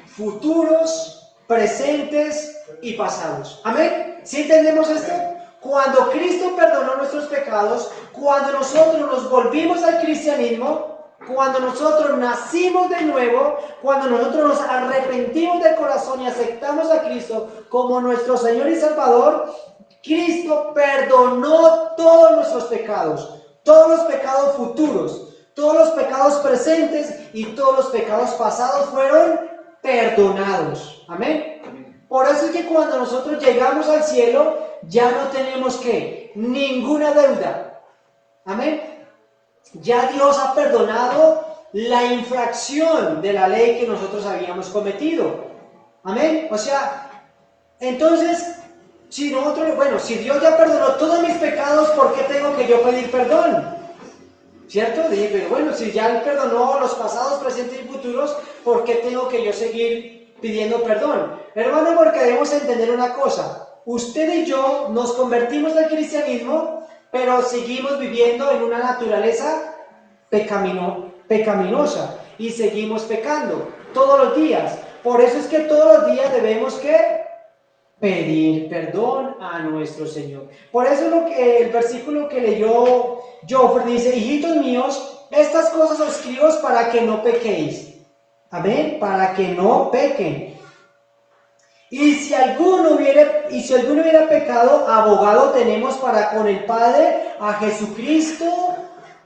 futuros, presentes y pasados. Amén. ¿Sí entendemos esto? Cuando Cristo perdonó nuestros pecados, cuando nosotros nos volvimos al cristianismo, cuando nosotros nacimos de nuevo, cuando nosotros nos arrepentimos de corazón y aceptamos a Cristo como nuestro Señor y Salvador, Cristo perdonó todos nuestros pecados, todos los pecados futuros, todos los pecados presentes y todos los pecados pasados fueron perdonados. Amén. Por eso es que cuando nosotros llegamos al cielo, ya no tenemos que ninguna deuda. Amén. Ya Dios ha perdonado la infracción de la ley que nosotros habíamos cometido. Amén. O sea, entonces, si Dios ya perdonó todos mis pecados, ¿por qué tengo que yo pedir perdón? ¿Cierto? Dije, pero bueno, si ya Él perdonó los pasados, presentes y futuros, ¿por qué tengo que yo seguir pidiendo perdón? Hermano, porque debemos entender una cosa. Usted y yo nos convertimos al cristianismo, pero seguimos viviendo en una naturaleza pecaminosa y seguimos pecando todos los días. Por eso es que todos los días debemos que pedir perdón a nuestro Señor. Por eso el versículo que leyó Joffre dice: hijitos míos, estas cosas os escribo para que no pequéis. Amén, para que no pequen. Y si alguno hubiera pecado, abogado tenemos para con el Padre, a Jesucristo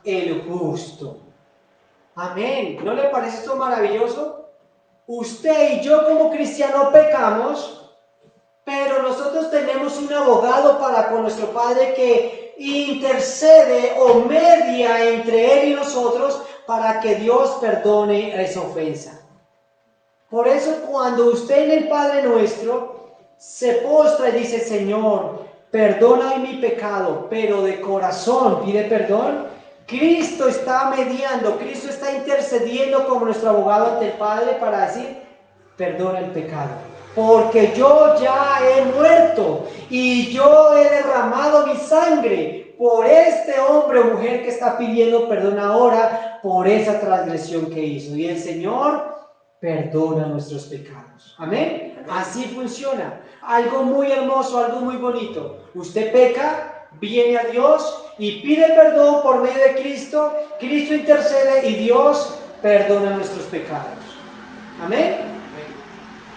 el justo. Amén. ¿No le parece esto maravilloso? Usted y yo como cristianos pecamos, pero nosotros tenemos un abogado para con nuestro Padre que intercede o media entre Él y nosotros para que Dios perdone esa ofensa. Por eso cuando usted en el Padre Nuestro se postra y dice: Señor, perdona mi pecado, pero de corazón pide perdón, Cristo está mediando, Cristo está intercediendo como nuestro abogado ante el Padre para decir: perdona el pecado. Porque yo ya he muerto y yo he derramado mi sangre por este hombre o mujer que está pidiendo perdón ahora por esa transgresión que hizo. Y el Señor perdona nuestros pecados. Amén. Así funciona. Algo muy hermoso, algo muy bonito. Usted peca, viene a Dios y pide perdón por medio de Cristo. Cristo intercede y Dios perdona nuestros pecados. Amén.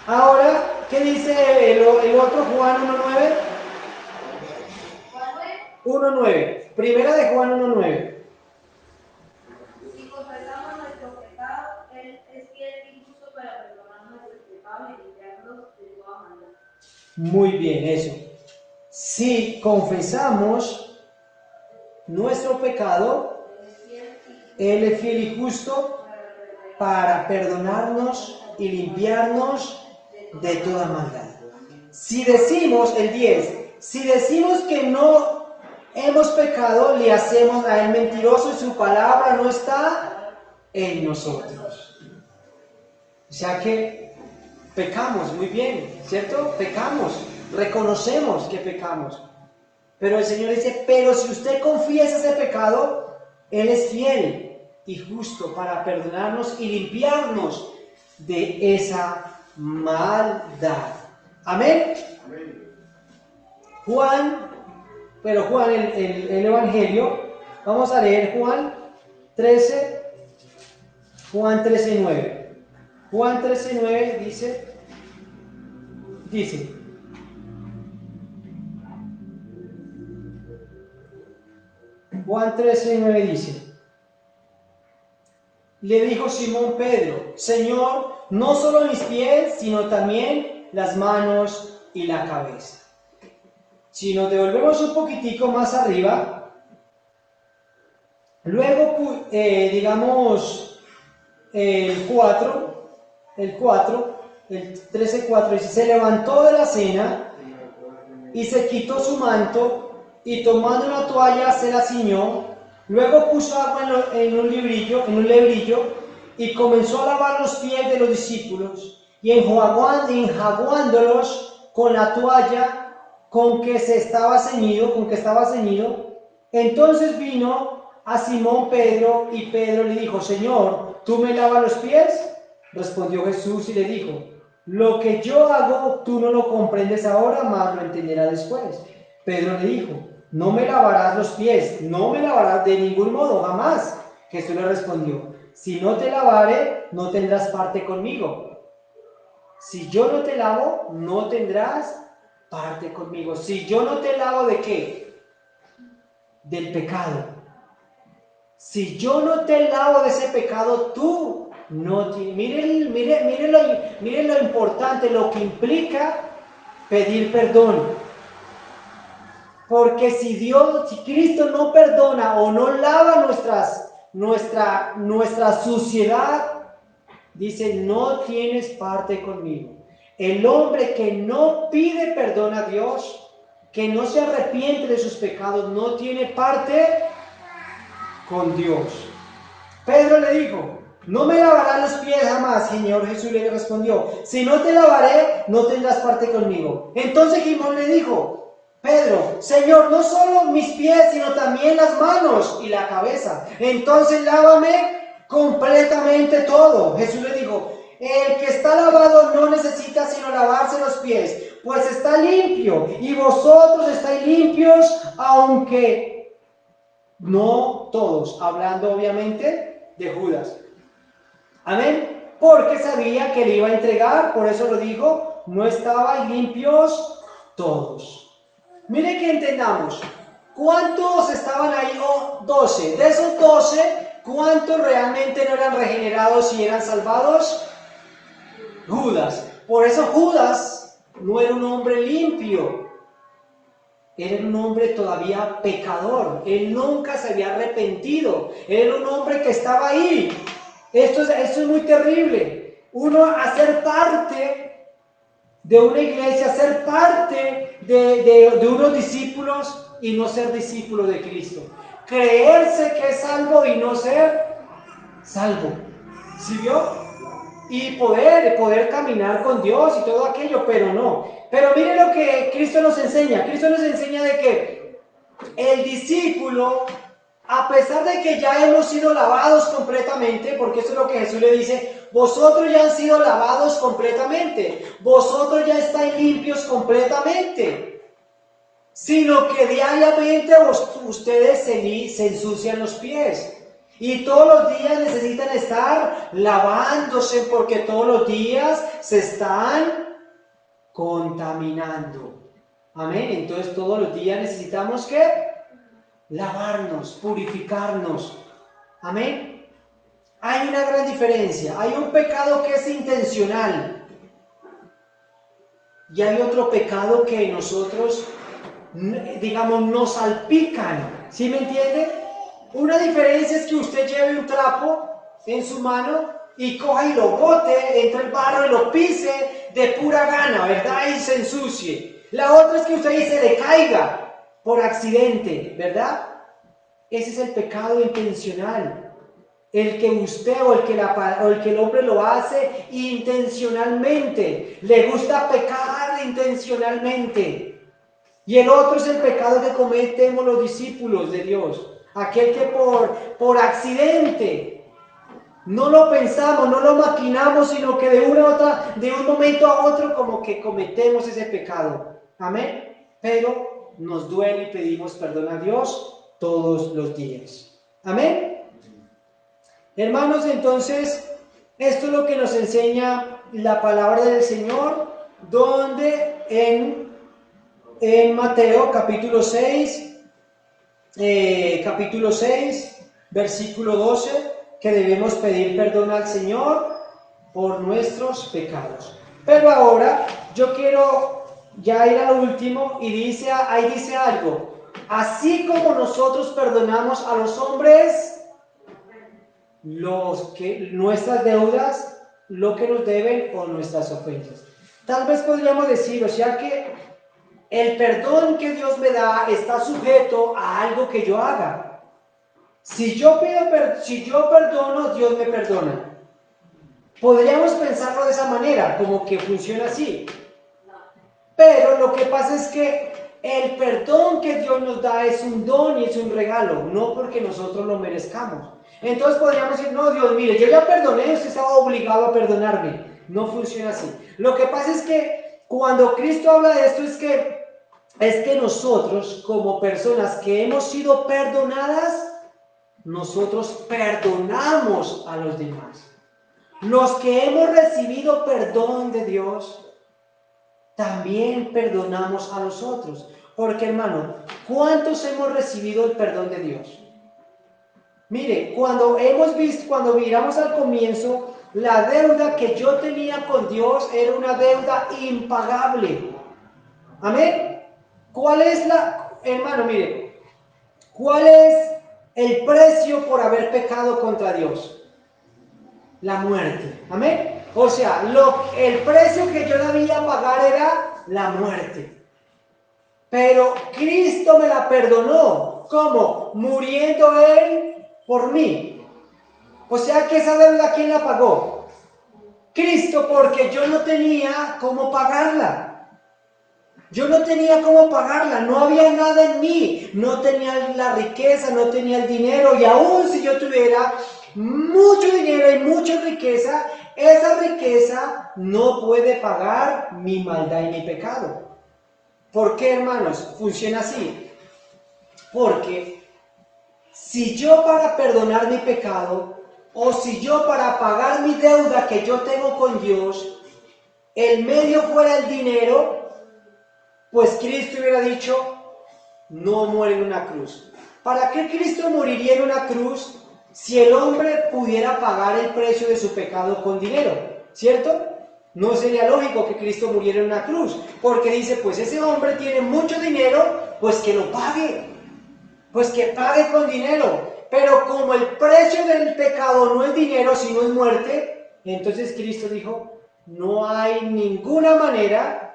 Ahora, ¿qué dice el otro Juan 1.9? 1.9. Primera de Juan 1.9. Si confesamos nuestros pecados, Él es fiel y justo para perdonar nuestros pecados y limpiarnos de toda maldad. Muy bien, eso. Si confesamos nuestro pecado, Él es fiel y justo para perdonarnos y limpiarnos de toda maldad. Si decimos, el 10, si decimos que no hemos pecado, le hacemos a Él mentiroso y su palabra no está en nosotros. O sea que pecamos, muy bien, ¿cierto? Pecamos, reconocemos que pecamos. Pero el Señor dice: pero si usted confiesa ese pecado, Él es fiel y justo para perdonarnos y limpiarnos de esa maldad. Amén. Juan, el Evangelio, vamos a leer Juan 13:9. Juan 13:9 dice, Juan 13:9 dice: le dijo Simón Pedro: Señor, no solo mis pies, sino también las manos y la cabeza. Si nos devolvemos un poquitico más arriba, luego digamos el 13:4 dice: se levantó de la cena y se quitó su manto y tomando una toalla se la ciñó. Luego puso agua en un lebrillo y comenzó a lavar los pies de los discípulos y enjuagándolos con la toalla con que estaba ceñido. Entonces vino a Simón Pedro y Pedro le dijo: Señor, ¿tú me lavas los pies? Respondió Jesús y le dijo: lo que yo hago tú no lo comprendes ahora, mas lo entenderás después. Pedro le dijo: no me lavarás los pies, no me lavarás de ningún modo, jamás. Jesús le respondió: si no te lavare, no tendrás parte conmigo. Si yo no te lavo, no tendrás parte conmigo. Si yo no te lavo, ¿de qué? Del pecado. Si yo no te lavo de ese pecado, tú no tienes. Miren lo importante, lo que implica pedir perdón. Porque si Cristo no perdona o no lava nuestra suciedad, dice, no tienes parte conmigo. El hombre que no pide perdón a Dios, que no se arrepiente de sus pecados, no tiene parte con Dios. Pedro le dijo, no me lavarás los pies jamás. Señor Jesús le respondió, si no te lavaré, no tendrás parte conmigo. Entonces Simón le dijo, Pedro, Señor, no solo mis pies, sino también las manos y la cabeza. Entonces lávame completamente todo. Jesús le dijo, el que está lavado no necesita sino lavarse los pies, pues está limpio, y vosotros estáis limpios, aunque no todos. Hablando obviamente de Judas. Amén. Porque sabía que le iba a entregar, por eso lo dijo, no estaban limpios todos. Mire que entendamos, ¿cuántos estaban ahí? 12. De esos 12, ¿cuántos realmente no eran regenerados y eran salvados? Judas. Por eso Judas no era un hombre limpio, era un hombre todavía pecador. Él nunca se había arrepentido, era un hombre que estaba ahí. Esto es muy terrible. Uno hacer parte de una iglesia, ser parte de unos discípulos y no ser discípulo de Cristo. Creerse que es salvo y no ser salvo. ¿Sí vio? Y poder caminar con Dios y todo aquello, pero no. Pero mire lo que Cristo nos enseña. Cristo nos enseña de que el discípulo, a pesar de que ya hemos sido lavados completamente, porque eso es lo que Jesús le dice, vosotros ya han sido lavados completamente, vosotros ya estáis limpios completamente, sino que diariamente ustedes se ensucian los pies. Y todos los días necesitan estar lavándose porque todos los días se están contaminando. Amén. Entonces todos los días necesitamos ¿qué? Lavarnos, purificarnos. Amén. Hay una gran diferencia. Hay un pecado que es intencional. Y hay otro pecado que nosotros, digamos, nos salpican. ¿Sí me entiende? Una diferencia es que usted lleve un trapo en su mano y coja y lo bote entre el barro y lo pise de pura gana, ¿verdad? Y se ensucie. La otra es que usted se le caiga por accidente, ¿verdad? Ese es el pecado intencional. El que usted o el que el hombre lo hace intencionalmente. Le gusta pecar intencionalmente. Y el otro es el pecado que cometemos los discípulos de Dios. Aquel que por accidente no lo pensamos, no lo maquinamos, sino que de un momento a otro como que cometemos ese pecado. Amén. Pero nos duele y pedimos perdón a Dios todos los días. Amén. Hermanos, entonces, esto es lo que nos enseña la palabra del Señor, donde en Mateo capítulo 6, versículo 12, que debemos pedir perdón al Señor por nuestros pecados. Pero ahora yo quiero ya ir al último y ahí dice algo. Así como nosotros perdonamos a los hombres nuestras deudas, lo que nos deben o nuestras ofensas. Tal vez podríamos decir, o sea que el perdón que Dios me da está sujeto a algo que yo haga. Si yo perdono, Dios me perdona. Podríamos pensarlo de esa manera, como que funciona así. Pero lo que pasa es que el perdón que Dios nos da es un don y es un regalo, no porque nosotros lo merezcamos. Entonces podríamos decir, no, Dios, mire, yo ya perdoné, usted estaba obligado a perdonarme. No funciona así. Lo que pasa es que cuando Cristo habla de esto es que nosotros, como personas que hemos sido perdonadas, nosotros perdonamos a los demás. Los que hemos recibido perdón de Dios, también perdonamos a los otros. Porque, hermano, ¿cuántos hemos recibido el perdón de Dios? Mire, cuando miramos al comienzo, la deuda que yo tenía con Dios era una deuda impagable. Amén. hermano, mire, ¿cuál es el precio por haber pecado contra Dios? La muerte. Amén. O sea, el precio que yo debía pagar era la muerte. Pero Cristo me la perdonó. ¿Cómo? Muriendo Él por mí. O sea que esa deuda, ¿quién la pagó? Cristo, porque yo no tenía cómo pagarla. Yo no tenía cómo pagarla, no había nada en mí, no tenía la riqueza, no tenía el dinero, y aún si yo tuviera mucho dinero y mucha riqueza, esa riqueza no puede pagar mi maldad y mi pecado. ¿Por qué, hermanos? Funciona así. Porque si yo para perdonar mi pecado, o si yo para pagar mi deuda que yo tengo con Dios, el medio fuera el dinero, pues Cristo hubiera dicho, no muere en una cruz. ¿Para qué Cristo moriría en una cruz si el hombre pudiera pagar el precio de su pecado con dinero? ¿Cierto? No sería lógico que Cristo muriera en una cruz, porque dice, pues ese hombre tiene mucho dinero, pues que lo pague, pues que pague con dinero. Pero como el precio del pecado no es dinero, sino es muerte, entonces Cristo dijo, no hay ninguna manera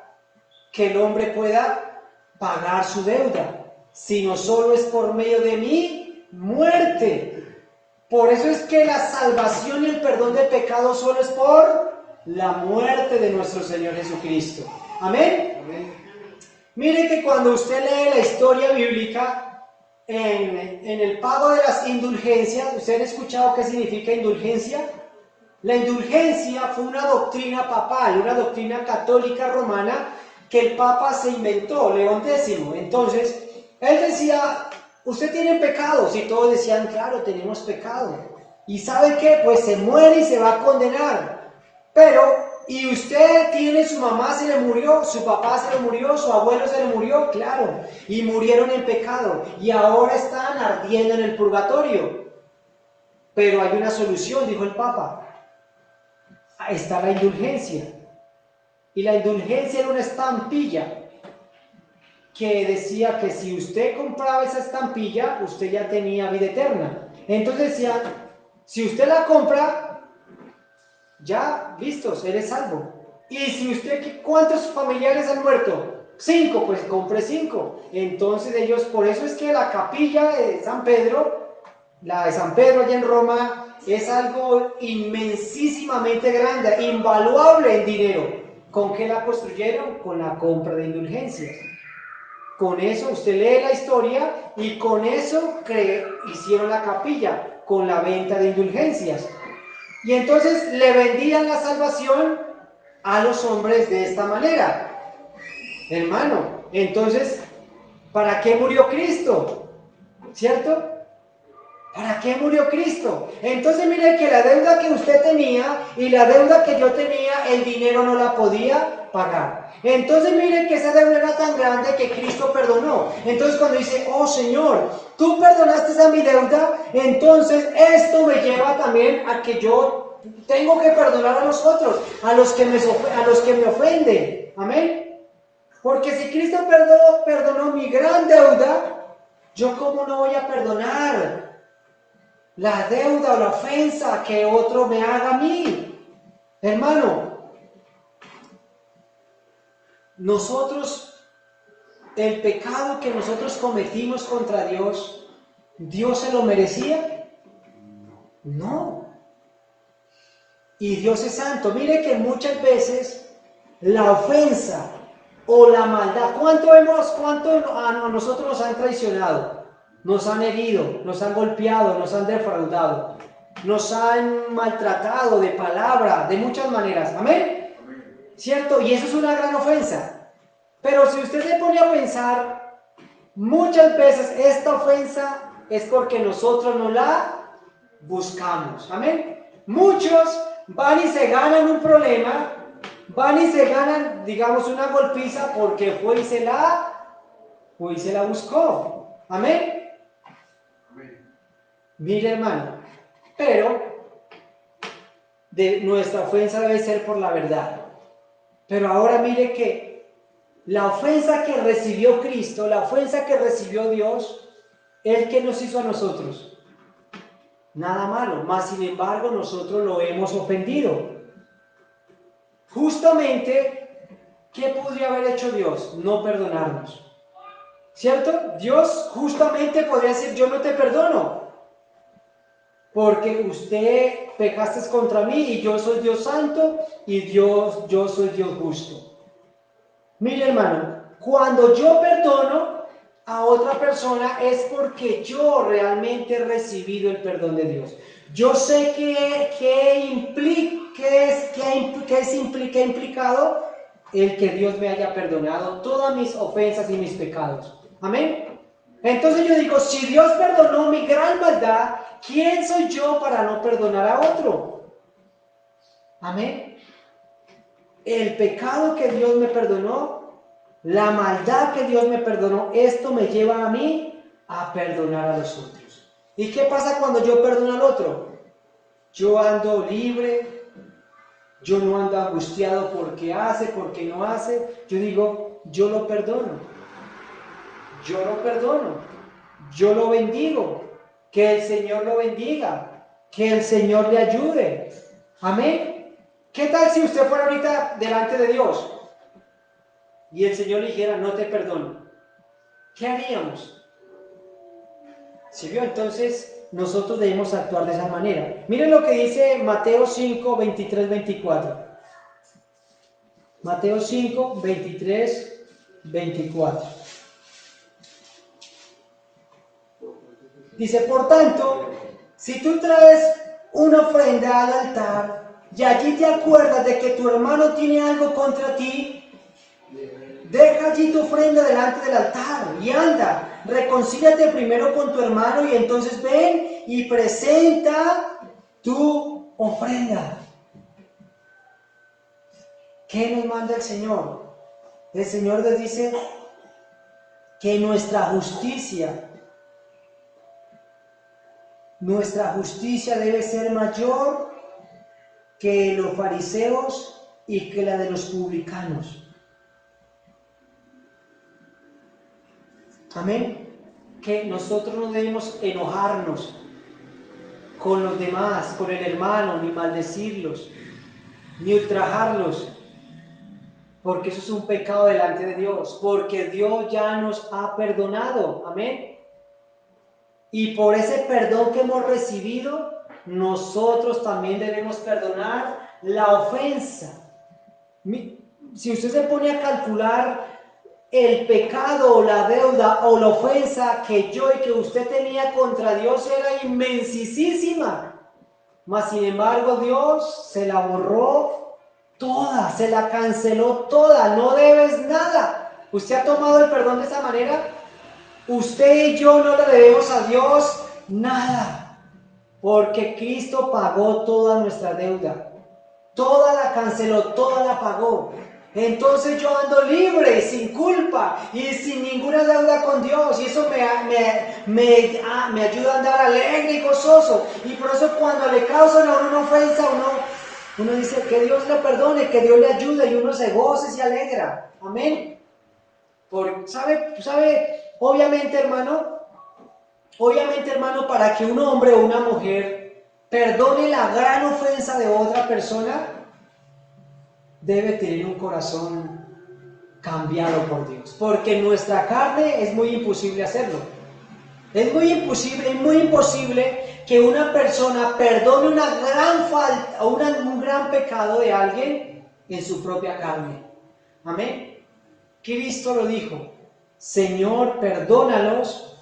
que el hombre pueda pagar su deuda, sino solo es por medio de mi muerte. Por eso es que la salvación y el perdón de pecados solo es por la muerte de nuestro Señor Jesucristo. ¿Amén? Amén. Mire que cuando usted lee la historia bíblica, en el pago de las indulgencias, ¿usted ha escuchado qué significa indulgencia? La indulgencia fue una doctrina papal, una doctrina católica romana que el Papa se inventó, León X. Entonces, él decía, usted tiene pecados, y todos decían, claro, tenemos pecado. ¿Y sabe qué? Pues se muere y se va a condenar. Pero, ¿y usted tiene, su mamá se le murió, su papá se le murió, su abuelo se le murió? Claro, y murieron en pecado, y ahora están ardiendo en el purgatorio. Pero hay una solución, dijo el Papa. Ahí está la indulgencia. Y la indulgencia era una estampilla que decía que si usted compraba esa estampilla, usted ya tenía vida eterna. Entonces decía, si usted la compra, ya, listos, eres salvo. Y si usted, ¿cuántos familiares han muerto? 5, pues compre 5. Entonces ellos, por eso es que la capilla de San Pedro, la de San Pedro allá en Roma, es algo inmensísimamente grande, invaluable en dinero. ¿Con qué la construyeron? Con la compra de indulgencias. Con eso usted lee la historia y con eso hicieron la capilla, con la venta de indulgencias. Y entonces le vendían la salvación a los hombres de esta manera. Hermano, entonces, ¿para qué murió Cristo? ¿Cierto? ¿Para qué murió Cristo? Entonces mire que la deuda que usted tenía y la deuda que yo tenía, el dinero no la podía pagar. Entonces mire que esa deuda era tan grande que Cristo perdonó. Entonces cuando dice, oh Señor, tú perdonaste esa mi deuda, entonces esto me lleva también a que yo tengo que perdonar a los otros, a los que me ofenden. Amén. Porque si Cristo perdonó mi gran deuda, ¿yo cómo no voy a perdonar la deuda o la ofensa que otro me haga a mí? Hermano, nosotros, el pecado que nosotros cometimos contra Dios, ¿Dios se lo merecía? No. Y Dios es santo. Mire que muchas veces la ofensa o la maldad, ¿cuánto a nosotros nos han traicionado? Nos han herido, nos han golpeado, nos han defraudado, nos han maltratado de palabra, de muchas maneras. ¿Amén? ¿Cierto? Y eso es una gran ofensa. Pero si usted se pone a pensar, muchas veces esta ofensa es porque nosotros no la buscamos. ¿Amén? Muchos van y se ganan un problema, van y se ganan, digamos, una golpiza porque fue y se la buscó. ¿Amén? Mire, hermano, pero nuestra ofensa debe ser por la verdad. Pero ahora mire que La ofensa que recibió Cristo, la ofensa que recibió Dios, ¿Él qué nos hizo a nosotros? Nada malo, mas sin embargo nosotros lo hemos ofendido. Justamente, ¿qué podría haber hecho Dios? No perdonarnos. ¿Cierto? Dios justamente podría decir, yo no te perdono, porque usted pecaste contra mí y yo soy Dios santo y yo soy Dios justo. Mire, hermano, cuando yo perdono a otra persona es porque yo realmente he recibido el perdón de Dios. Yo sé que implica implicado el que Dios me haya perdonado todas mis ofensas y mis pecados. Amén. Entonces yo digo, si Dios perdonó mi gran maldad, ¿quién soy yo para no perdonar a otro? Amén. El pecado que Dios me perdonó, la maldad que Dios me perdonó, esto me lleva a mí a perdonar a los otros. ¿Y qué pasa cuando yo perdono al otro? Yo ando libre, yo no ando angustiado porque hace, porque no hace. Yo digo, yo lo perdono. Yo lo perdono, yo lo bendigo, que el Señor lo bendiga, que el Señor le ayude. Amén. ¿Qué tal si usted fuera ahorita delante de Dios y el Señor le dijera, no te perdono? ¿Qué haríamos? ¿Sí vio? Entonces nosotros debemos actuar de esa manera. Miren lo que dice Mateo 5, 23, 24. Mateo 5, 23, 24. Dice, por tanto, si tú traes una ofrenda al altar y allí te acuerdas de que tu hermano tiene algo contra ti, deja allí tu ofrenda delante del altar y anda, reconcíliate primero con tu hermano y entonces ven y presenta tu ofrenda. ¿Qué nos manda el Señor? El Señor les dice que nuestra justicia debe ser mayor que los fariseos y que la de los publicanos. Amén. Que nosotros no debemos enojarnos con los demás, con el hermano, ni maldecirlos, ni ultrajarlos, porque eso es un pecado delante de Dios, porque Dios ya nos ha perdonado. Amén. Y por ese perdón que hemos recibido, nosotros también debemos perdonar la ofensa. Si usted se pone a calcular el pecado o la deuda o la ofensa que yo y que usted tenía contra Dios era inmensísima. Mas sin embargo Dios se la borró toda, se la canceló toda, no debes nada. ¿Usted ha tomado el perdón de esa manera? Usted y yo no le debemos a Dios nada, porque Cristo pagó toda nuestra deuda, toda la canceló, toda la pagó. Entonces yo ando libre, sin culpa y sin ninguna deuda con Dios, y eso me ayuda a andar alegre y gozoso. Y por eso cuando le causan a uno una ofensa, uno dice que Dios lo perdone, que Dios le ayude, y uno se goza y se alegra. Amén. ¿Sabe? Obviamente, hermano, para que un hombre o una mujer perdone la gran ofensa de otra persona, debe tener un corazón cambiado por Dios, porque en nuestra carne es muy imposible hacerlo. Es muy imposible que una persona perdone una gran falta o un gran pecado de alguien en su propia carne. Amén. Cristo lo dijo: Señor, perdónalos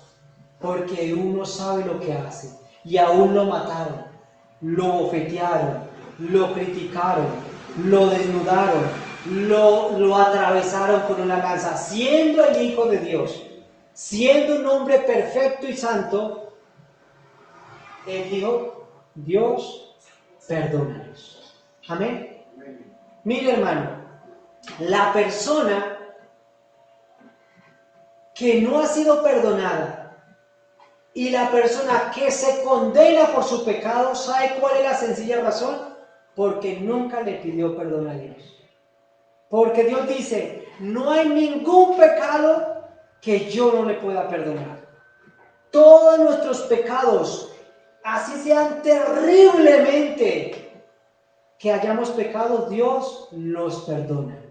porque uno sabe lo que hace. Y aún lo mataron, lo bofetearon, lo criticaron, lo desnudaron, lo atravesaron con una lanza, siendo el Hijo de Dios, siendo un hombre perfecto y santo. Él dijo: Dios, perdónalos. Amén. Mire, hermano, la persona que no ha sido perdonada y la persona que se condena por su pecado, ¿sabe cuál es la sencilla razón? Porque nunca le pidió perdón a Dios. Porque Dios dice, no hay ningún pecado que yo no le pueda perdonar. Todos nuestros pecados, así sean terriblemente que hayamos pecado, Dios los perdona.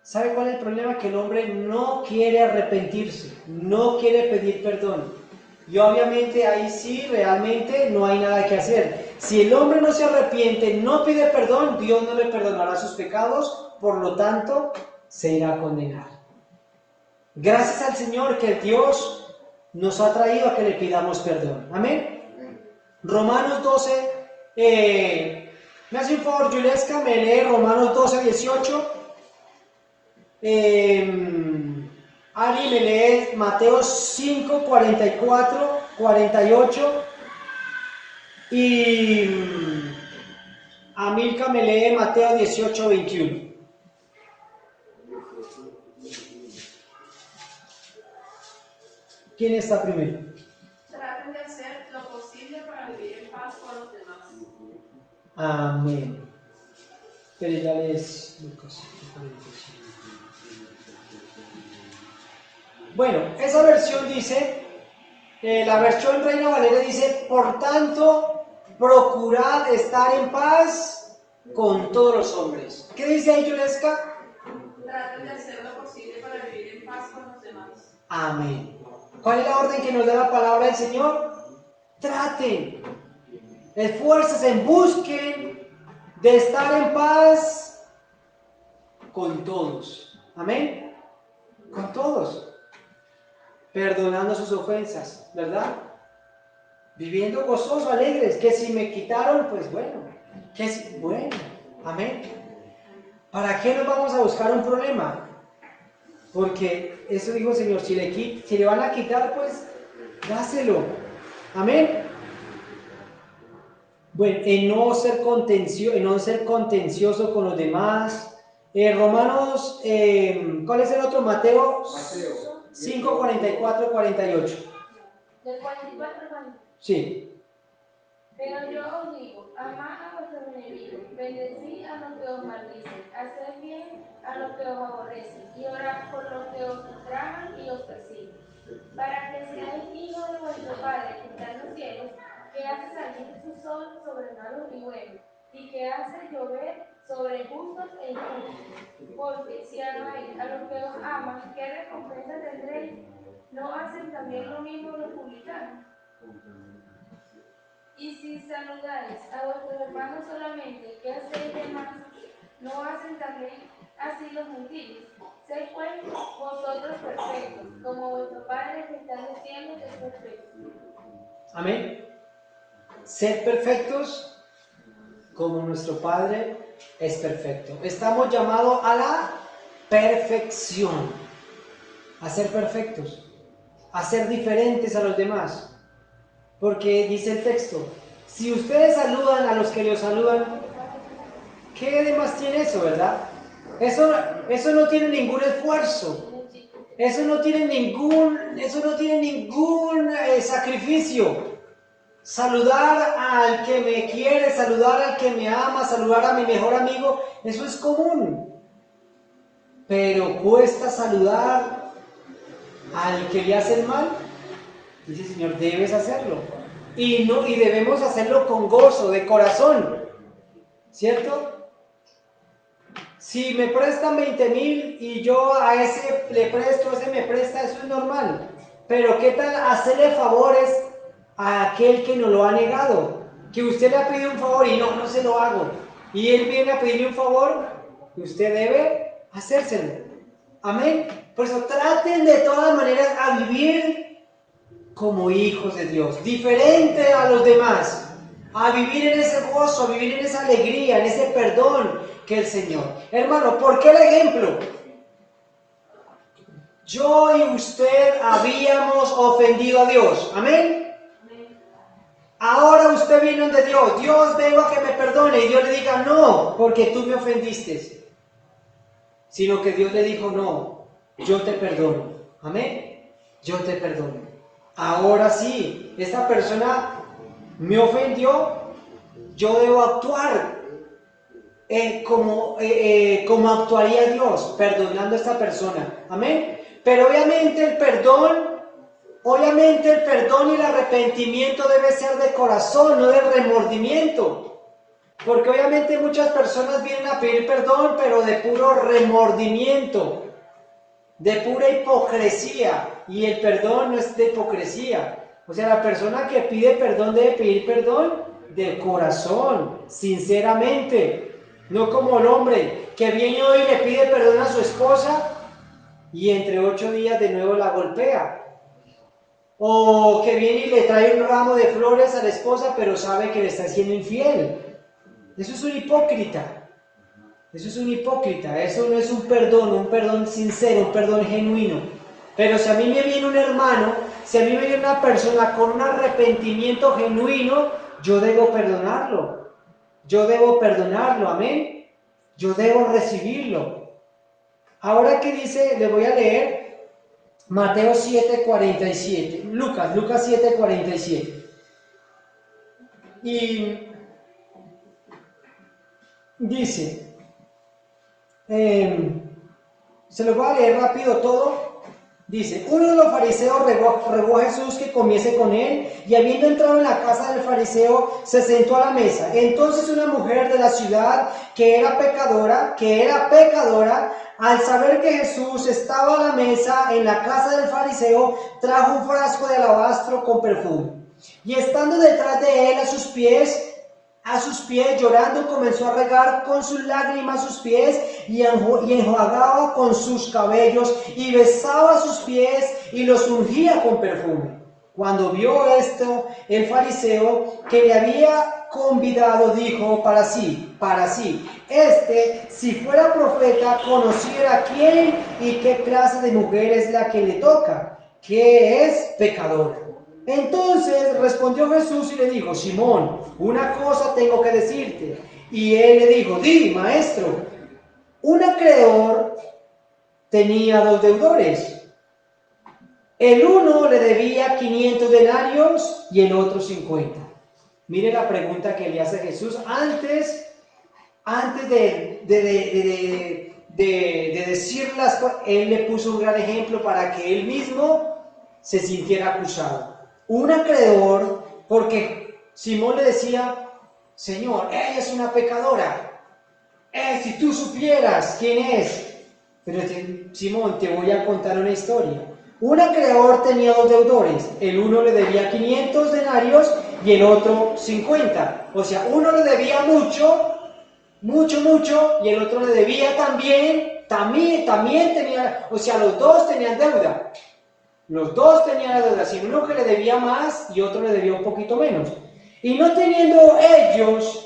¿Sabe cuál es el problema? Que el hombre no quiere arrepentirse, no quiere pedir perdón. Y obviamente ahí sí, realmente no hay nada que hacer. Si el hombre no se arrepiente, no pide perdón, Dios no le perdonará sus pecados, por lo tanto, se irá a condenar. Gracias al Señor que Dios nos ha traído a que le pidamos perdón. Amén. Romanos 12, me hace un favor, Yuleska, me lee Romanos 12, 18. Ari me lee Mateo 5, 44, 48. Y Amilca me lee Mateo 18, 21. ¿Quién está primero? Traten de hacer lo posible para vivir en paz con los demás. Amén. Pero ya lees Lucas. Bueno, esa versión dice, la versión Reina Valera dice, por tanto, procurad estar en paz con todos los hombres. ¿Qué dice ahí, Yuleska? Traten de hacer lo posible para vivir en paz con los demás. Amén. ¿Cuál es la orden que nos da la palabra del Señor? Traten, esfuércense, busquen de estar en paz con todos. Amén. Con todos. Perdonando sus ofensas, ¿verdad? Viviendo gozosos, alegres, que si me quitaron, pues bueno, que si, bueno, amén. ¿Para qué nos vamos a buscar un problema? Porque eso dijo el Señor, si le van a quitar, pues dáselo, amén. Bueno, en no ser contencioso con los demás. Romanos, ¿cuál es el otro? Mateo 5, 44, 48. Del 44 al Sí. Pero yo os digo, amad a vuestros enemigos, bendecid a los que os maldicen, haced bien a los que os aborrecen, y orad por los que os ultrajan y os persiguen, para que seáis hijos de vuestro Padre que está en los cielos, que hace salir su sol sobre malos y buenos, y que hace llover sobre justos e injustos. Porque si amáis a los que os aman, ¿qué recompensa tendréis? ¿No hacen también lo mismo los publicanos? Y si saludáis a vuestros hermanos solamente, ¿qué hacéis de más? ¿No hacen también así los gentiles? Sed pues vosotros perfectos, como vuestro Padre que está en los cielos es perfecto. Amén. Sed perfectos como nuestro Padre es perfecto. Estamos llamados a la perfección, a ser perfectos, a ser diferentes a los demás. Porque dice el texto, si ustedes saludan a los que los saludan, ¿qué demás tiene eso, verdad? Eso no tiene ningún esfuerzo, eso no tiene ningún sacrificio. Saludar al que me quiere, saludar al que me ama, saludar a mi mejor amigo, eso es común. Pero cuesta saludar al que le hace el mal. Dice el Señor, debes hacerlo. Y debemos hacerlo con gozo, de corazón. ¿Cierto? Si me prestan 20,000 y yo a ese le presto, ese me presta, eso es normal. Pero ¿qué tal hacerle favores a aquel que nos lo ha negado? Que usted le ha pedido un favor y no se lo hago. Y él viene a pedirle un favor y usted debe hacérselo. Amén. Por eso traten de todas maneras a vivir como hijos de Dios, diferente a los demás, a vivir en ese gozo, a vivir en esa alegría, en ese perdón que el Señor. Hermano, ¿por qué el ejemplo? Yo y usted habíamos ofendido a Dios, amén. Ahora usted viene donde Dios, Dios, vengo a que me perdone, y Dios le diga, no, porque tú me ofendiste, sino que Dios le dijo, no, yo te perdono, amén, yo te perdono. Ahora sí, esta persona me ofendió, yo debo actuar cómo actuaría Dios perdonando a esta persona. Amén. Pero obviamente el perdón y el arrepentimiento debe ser de corazón, no de remordimiento. Porque obviamente muchas personas vienen a pedir perdón, pero de puro remordimiento, de pura hipocresía. Y el perdón no es de hipocresía. O sea, la persona que pide perdón debe pedir perdón de corazón, sinceramente. No como el hombre que viene hoy y le pide perdón a su esposa y entre 8 días de nuevo la golpea. O que viene y le trae un ramo de flores a la esposa, pero sabe que le está siendo infiel. Eso es un hipócrita. Eso es un hipócrita. Eso no es un perdón sincero, un perdón genuino. Pero si a mí me viene un hermano, si a mí me viene una persona con un arrepentimiento genuino, yo debo perdonarlo. Yo debo perdonarlo, amén. Yo debo recibirlo. Ahora que dice, le voy a leer Mateo 7:47, Lucas 7:47. Y dice, se lo voy a leer rápido todo. Dice, uno de los fariseos rogó a Jesús que comiese con él, y habiendo entrado en la casa del fariseo, se sentó a la mesa. Entonces una mujer de la ciudad, que era pecadora, al saber que Jesús estaba a la mesa en la casa del fariseo, trajo un frasco de alabastro con perfume. Y estando detrás de él a sus pies llorando, comenzó a regar con sus lágrimas sus pies y enjuagaba con sus cabellos y besaba sus pies y los ungía con perfume. Cuando vio esto, el fariseo que le había convidado dijo para sí, si fuera profeta, conociera quién y qué clase de mujer es la que le toca, que es pecadora. Entonces respondió Jesús y le dijo, Simón, una cosa tengo que decirte. Y él le dijo, di, maestro. Un acreedor tenía 2 deudores. El uno le debía 500 denarios y el otro 50. Mire la pregunta que le hace Jesús antes de decir las cosas. Él le puso un gran ejemplo para que él mismo se sintiera acusado. Un acreedor, porque Simón le decía, Señor, ella es una pecadora. Si tú supieras quién es. Pero Simón, te voy a contar una historia. Un acreedor tenía 2 deudores. El uno le debía 500 denarios y el otro 50. O sea, uno le debía mucho, y el otro le debía también tenía, o sea, los dos tenían deuda. Los dos tenían la deuda, sino uno que le debía más y otro le debía un poquito menos. Y no teniendo ellos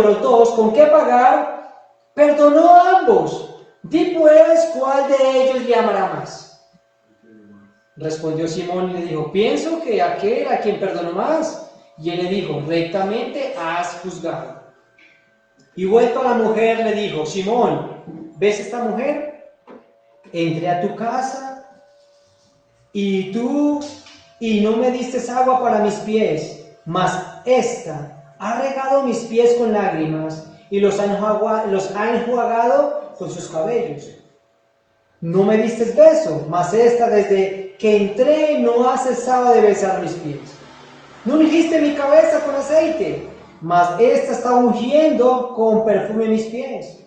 los dos con qué pagar, perdonó a ambos. Di pues, ¿cuál de ellos le amará más? Respondió Simón y le dijo, pienso que aquel a quien perdonó más. Y él le dijo, rectamente has juzgado. Y vuelto a la mujer le dijo, Simón, ¿ves esta mujer? Entré a tu casa y no me diste agua para mis pies, mas esta ha regado mis pies con lágrimas y los ha enjuagado con sus cabellos. No me diste beso, mas esta desde que entré no ha cesado de besar mis pies. No ungiste mi cabeza con aceite, mas esta está ungiendo con perfume mis pies.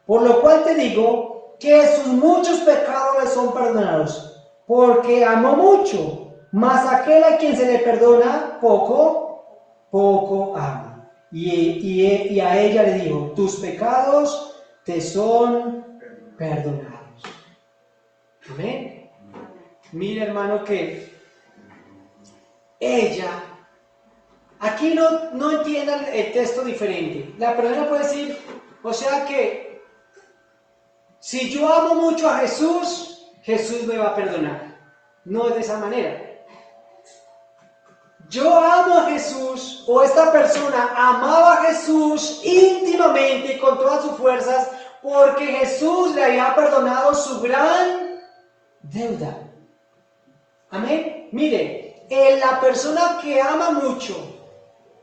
Por lo cual te digo que sus muchos pecados le son perdonados, porque amó mucho, mas aquel a quien se le perdona poco ama. Y a ella le dijo, tus pecados te son perdonados. Amén. Mira, hermano, que ella, aquí no entiendan el texto diferente. La persona puede decir, o sea que si yo amo mucho a Jesús, Jesús me va a perdonar. No es de esa manera. Yo amo a Jesús, o esta persona amaba a Jesús íntimamente y con todas sus fuerzas, porque Jesús le había perdonado su gran deuda. Amén. Mire, la persona que ama mucho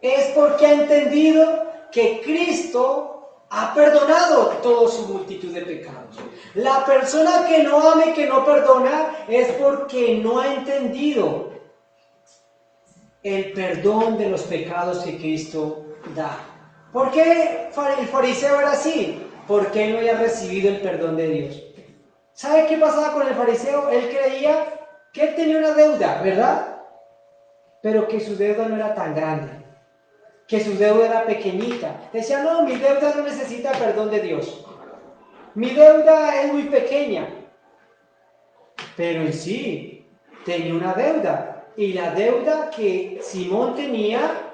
es porque ha entendido que Cristo ha perdonado toda su multitud de pecados. La persona que no ama y que no perdona es porque no ha entendido el perdón de los pecados que Cristo da. ¿Por qué el fariseo era así? Porque él no había recibido el perdón de Dios. ¿Sabe qué pasaba con el fariseo? Él creía que él tenía una deuda, ¿verdad? Pero que su deuda no era tan grande, que su deuda era pequeñita. Decía, no, mi deuda no necesita perdón de Dios. Mi deuda es muy pequeña. Pero en sí, tenía una deuda. Y la deuda que Simón tenía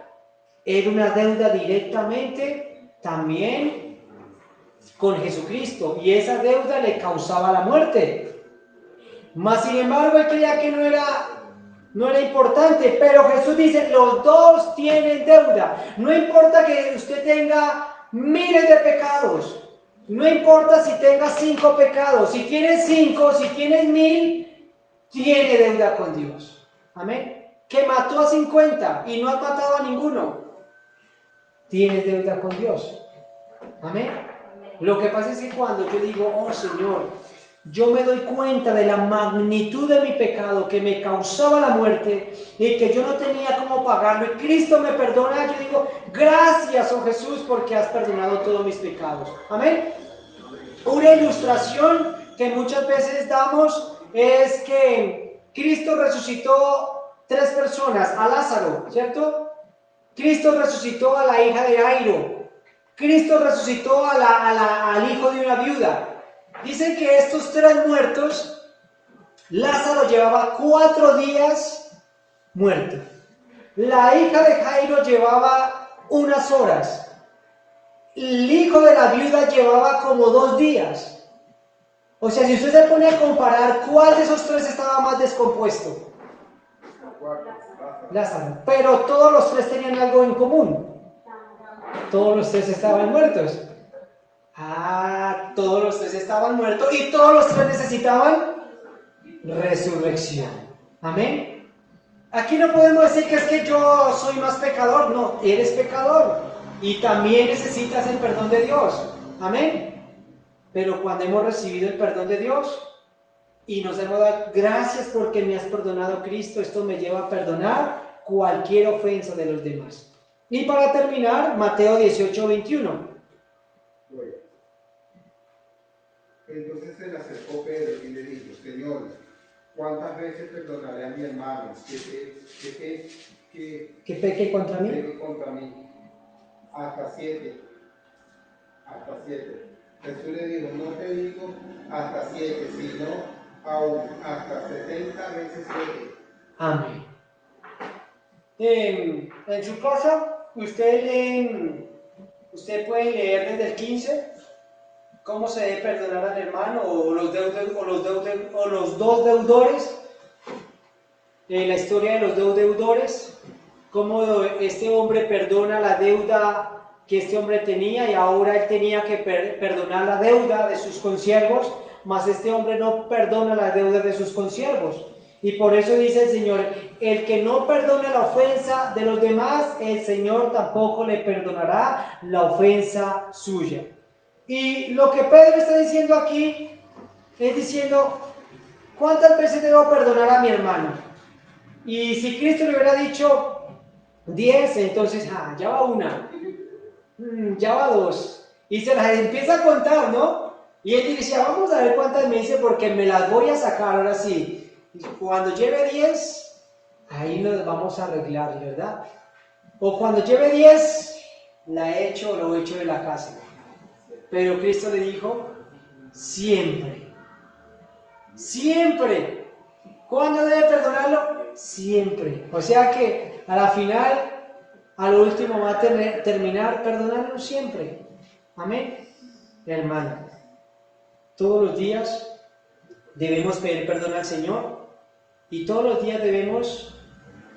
era una deuda directamente también con Jesucristo. Y esa deuda le causaba la muerte. Mas sin embargo, él creía que no era importante, pero Jesús dice, los dos tienen deuda. No importa que usted tenga miles de pecados, no importa si tenga 5 pecados, si tienes 5, si tienes 1000, tiene deuda con Dios. Amén. Que mató a 50 y no ha matado a ninguno, tienes deuda con Dios. Amén. Lo que pasa es que cuando yo digo, oh Señor, yo me doy cuenta de la magnitud de mi pecado que me causaba la muerte y que yo no tenía cómo pagarlo, y Cristo me perdona, yo digo, gracias, oh Jesús, porque has perdonado todos mis pecados. Amén. Una ilustración que muchas veces damos es que Cristo resucitó 3 personas, a Lázaro, ¿cierto? Cristo resucitó a la hija de Jairo. Cristo resucitó al hijo de una viuda. Dicen que estos 3 muertos, Lázaro llevaba 4 días muerto. La hija de Jairo llevaba unas horas. El hijo de la viuda llevaba como 2 días. O sea, si usted se pone a comparar, ¿cuál de esos 3 estaba más descompuesto? Lázaro. Pero todos los 3 tenían algo en común. Todos los 3 estaban muertos. Todos los 3 estaban muertos y todos los 3 necesitaban resurrección. Amén. Aquí no podemos decir que es que yo soy más pecador. No, eres pecador y también necesitas el perdón de Dios. Amén. Pero cuando hemos recibido el perdón de Dios y nos hemos dado gracias porque me has perdonado, Cristo, esto me lleva a perdonar cualquier ofensa de los demás. Y para terminar, Mateo 18:21. Entonces se le acercó Pedro y le dijo, Señor, ¿cuántas veces perdonaré a mi hermano que peque contra mí? Peque contra mí? Hasta 7. Hasta 7. Jesús le dijo, no te digo hasta 7, sino aún hasta 70 veces 7. Amén. En su casa, usted puede leer desde el 15 cómo se debe perdonar al hermano o los dos deudores, la historia de los 2 deudores, cómo este hombre perdona la deuda que este hombre tenía y ahora él tenía que perdonar la deuda de sus consiervos, mas este hombre no perdona la deuda de sus consiervos. Y por eso dice el Señor, el que no perdona la ofensa de los demás, el Señor tampoco le perdonará la ofensa suya. Y lo que Pedro está diciendo aquí es diciendo, ¿cuántas veces debo perdonar a mi hermano? Y si Cristo le hubiera dicho 10, entonces, ya va 1, ya va 2, y se las empieza a contar, ¿no? Y él decía, vamos a ver cuántas me dice porque me las voy a sacar ahora sí. Y cuando lleve 10, ahí nos vamos a arreglar, ¿verdad? O cuando lleve 10, lo he hecho de la casa. Pero Cristo le dijo, siempre. Siempre. ¿Cuándo debe perdonarlo? Siempre. O sea que a la final, a lo último va a terminar perdonarlo siempre. Amén. Hermano, todos los días debemos pedir perdón al Señor y todos los días debemos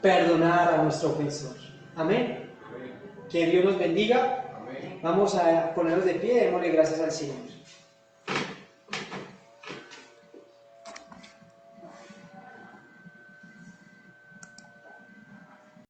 perdonar a nuestro ofensor. Amén. Que Dios nos bendiga. Vamos a ponernos de pie y démosle gracias al Señor.